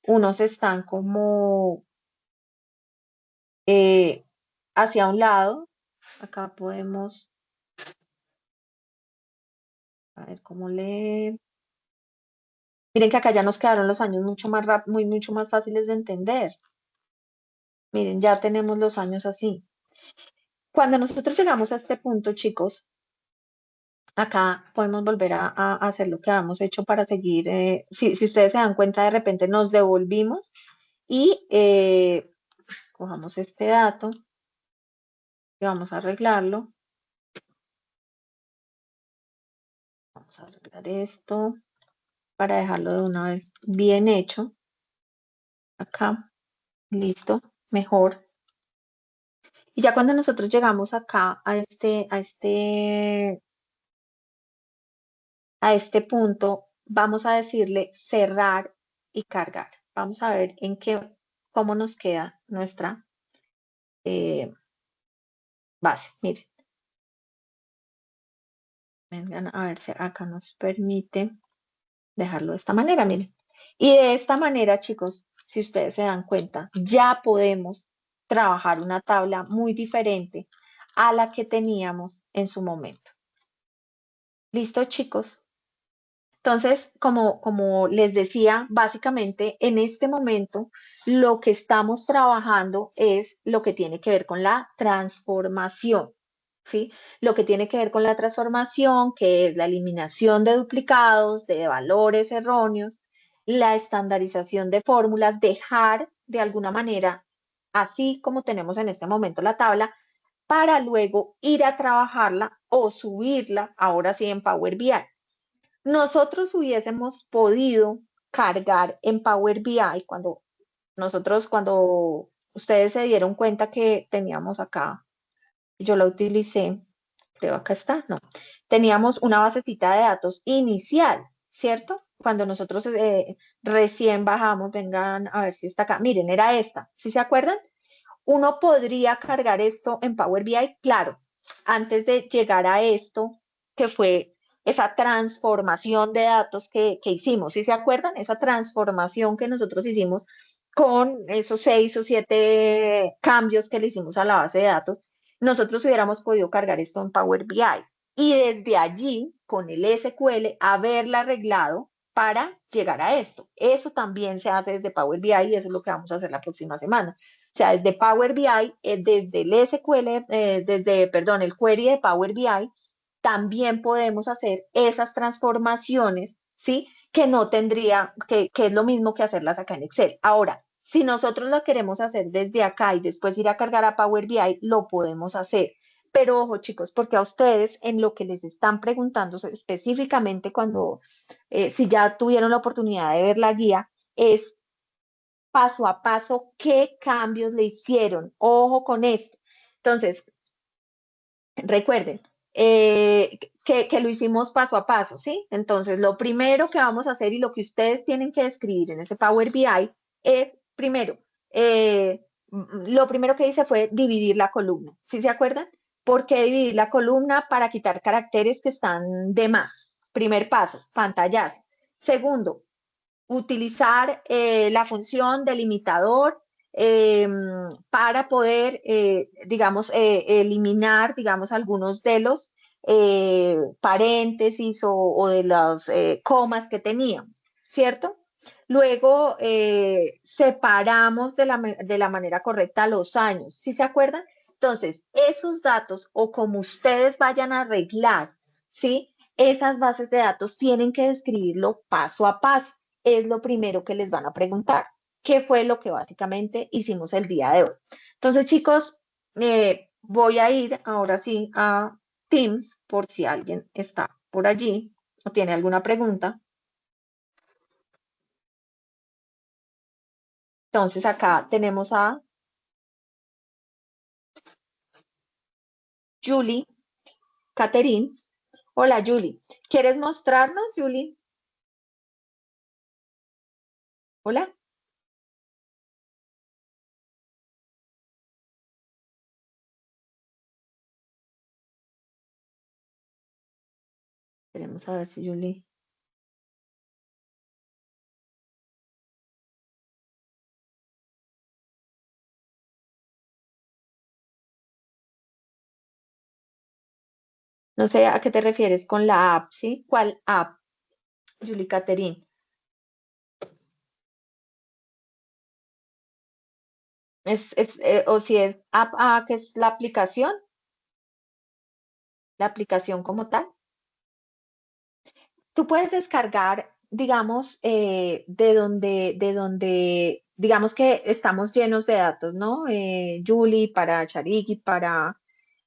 unos están como eh, hacia un lado. Acá podemos, a ver cómo le... Miren que acá ya nos quedaron los años mucho más mucho más fáciles de entender. Miren, ya tenemos los años así. Cuando nosotros llegamos a este punto, chicos, acá podemos volver a hacer lo que habíamos hecho para seguir. Si ustedes se dan cuenta, de repente nos devolvimos y cojamos este dato y vamos a arreglarlo. Vamos a arreglar esto para dejarlo de una vez bien hecho. Acá, listo, mejor. Y ya cuando nosotros llegamos acá a este punto, vamos a decirle cerrar y cargar. Vamos a ver cómo nos queda nuestra eh, base. Miren, vengan a ver si acá nos permite dejarlo de esta manera, miren. Y de esta manera, chicos, si ustedes se dan cuenta, ya podemos trabajar una tabla muy diferente a la que teníamos en su momento. ¿Listo, chicos? Entonces, como les decía, básicamente en este momento lo que estamos trabajando es lo que tiene que ver con la transformación, ¿sí? Lo que tiene que ver con la transformación, que es la eliminación de duplicados, de valores erróneos, la estandarización de fórmulas, dejar de alguna manera, así como tenemos en este momento la tabla, para luego ir a trabajarla o subirla, ahora sí en Power BI. Nosotros hubiésemos podido cargar en Power BI cuando ustedes se dieron cuenta que teníamos acá, yo la utilicé, creo acá está, no, teníamos una basecita de datos inicial, ¿cierto? Cuando nosotros recién bajamos, vengan a ver si está acá, miren, era esta, ¿sí se acuerdan? Uno podría cargar esto en Power BI, claro, antes de llegar a esto, que fue esa transformación de datos que hicimos. ¿Sí se acuerdan? Esa transformación que nosotros hicimos con esos 6 o 7 cambios que le hicimos a la base de datos, nosotros hubiéramos podido cargar esto en Power BI y desde allí, con el SQL, haberla arreglado para llegar a esto. Eso también se hace desde Power BI y eso es lo que vamos a hacer la próxima semana. O sea, desde Power BI, desde el SQL, perdón, el query de Power BI, también podemos hacer esas transformaciones, ¿sí? Que no tendría, que es lo mismo que hacerlas acá en Excel. Ahora, si nosotros lo queremos hacer desde acá y después ir a cargar a Power BI, lo podemos hacer. Pero ojo, chicos, porque a ustedes en lo que les están preguntando específicamente cuando, si ya tuvieron la oportunidad de ver la guía, es paso a paso qué cambios le hicieron. Ojo con esto. Entonces, recuerden que lo hicimos paso a paso, ¿sí? Entonces, lo primero que vamos a hacer y lo que ustedes tienen que escribir en ese Power BI es, primero, lo primero que hice fue dividir la columna, ¿sí se acuerdan? ¿Por qué dividir la columna? Para quitar caracteres que están de más. Primer paso, pantallazo. Segundo, utilizar la función delimitador para poder, digamos, eliminar, digamos, algunos de los paréntesis o de las comas que teníamos, ¿cierto? Luego separamos de la manera correcta los años, ¿sí se acuerdan? Entonces, esos datos o como ustedes vayan a arreglar, ¿sí? Esas bases de datos tienen que describirlo paso a paso, es lo primero que les van a preguntar. ¿Qué fue lo que básicamente hicimos el día de hoy? Entonces, chicos, voy a ir ahora sí a Teams por si alguien está por allí o tiene alguna pregunta. Entonces, acá tenemos a Julie, Caterín. Hola, Julie. ¿Quieres mostrarnos, Julie? Hola. Queremos a ver si Julie. No sé a qué te refieres con la app, ¿sí? ¿Cuál app, Julie Caterín? O si es app A, que es la aplicación como tal. Tú puedes descargar, digamos, digamos que estamos llenos de datos, ¿no? Julie para Chariki, para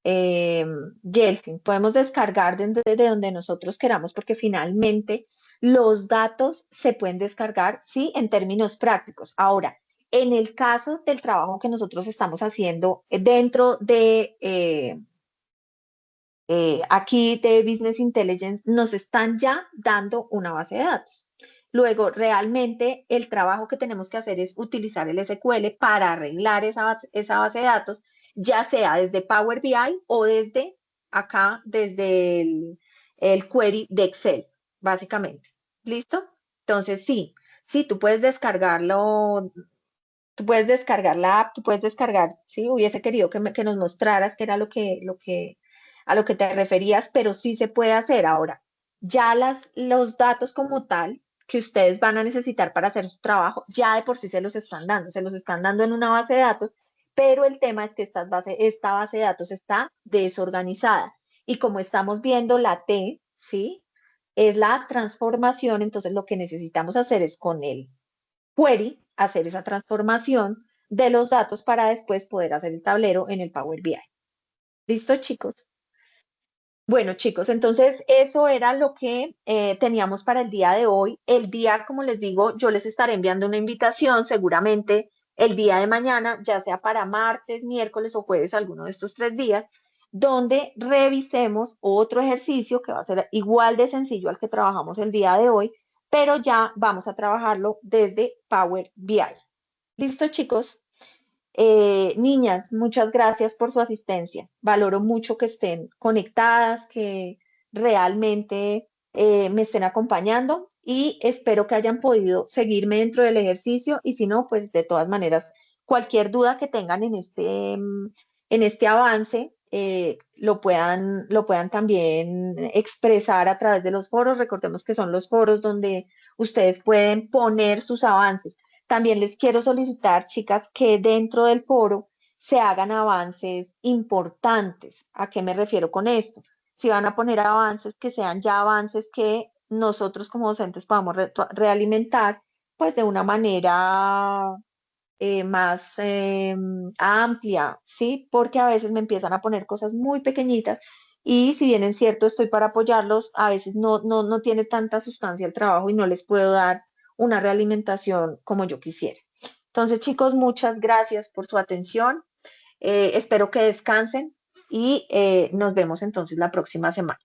eh, Yeltsin. Podemos descargar de donde nosotros queramos porque finalmente los datos se pueden descargar, sí, en términos prácticos. Ahora, en el caso del trabajo que nosotros estamos haciendo dentro de aquí de Business Intelligence nos están ya dando una base de datos. Luego, realmente el trabajo que tenemos que hacer es utilizar el SQL para arreglar esa base de datos, ya sea desde Power BI o desde acá, desde el query de Excel, básicamente. ¿Listo? Entonces, sí, sí, tú puedes descargar la app, tú puedes descargar, sí, hubiese querido que nos mostraras qué era a lo que te referías, pero sí se puede hacer ahora. Ya los datos como tal que ustedes van a necesitar para hacer su trabajo, ya de por sí se los están dando en una base de datos, pero el tema es que esta base de datos está desorganizada. Y como estamos viendo, la T, ¿sí? Es la transformación, entonces lo que necesitamos hacer es con el query, hacer esa transformación de los datos para después poder hacer el tablero en el Power BI. ¿Listo, chicos? Bueno, chicos, entonces eso era lo que teníamos para el día de hoy. El día, como les digo, yo les estaré enviando una invitación seguramente el día de mañana, ya sea para martes, miércoles o jueves, alguno de estos 3 días, donde revisemos otro ejercicio que va a ser igual de sencillo al que trabajamos el día de hoy, pero ya vamos a trabajarlo desde Power BI. ¿Listo, chicos? Niñas, muchas gracias por su asistencia. Valoro mucho que estén conectadas, que realmente me estén acompañando y espero que hayan podido seguirme dentro del ejercicio y si no, pues de todas maneras, cualquier duda que tengan en este avance, lo puedan también expresar a través de los foros. Recordemos que son los foros donde ustedes pueden poner sus avances. También les quiero solicitar, chicas, que dentro del foro se hagan avances importantes. ¿A qué me refiero con esto? Si van a poner avances, que sean ya avances que nosotros como docentes podamos realimentar, pues de una manera más amplia, ¿sí? Porque a veces me empiezan a poner cosas muy pequeñitas y si bien es cierto, estoy para apoyarlos, a veces no tiene tanta sustancia el trabajo y no les puedo dar una realimentación como yo quisiera. Entonces, chicos, muchas gracias por su atención. Espero que descansen y nos vemos entonces la próxima semana.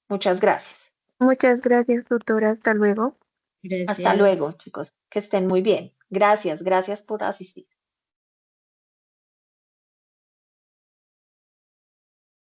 Muchas gracias. Muchas gracias, tutora. Hasta luego. Hasta luego, Gracias. chicos. Que estén muy bien. Gracias, gracias por asistir.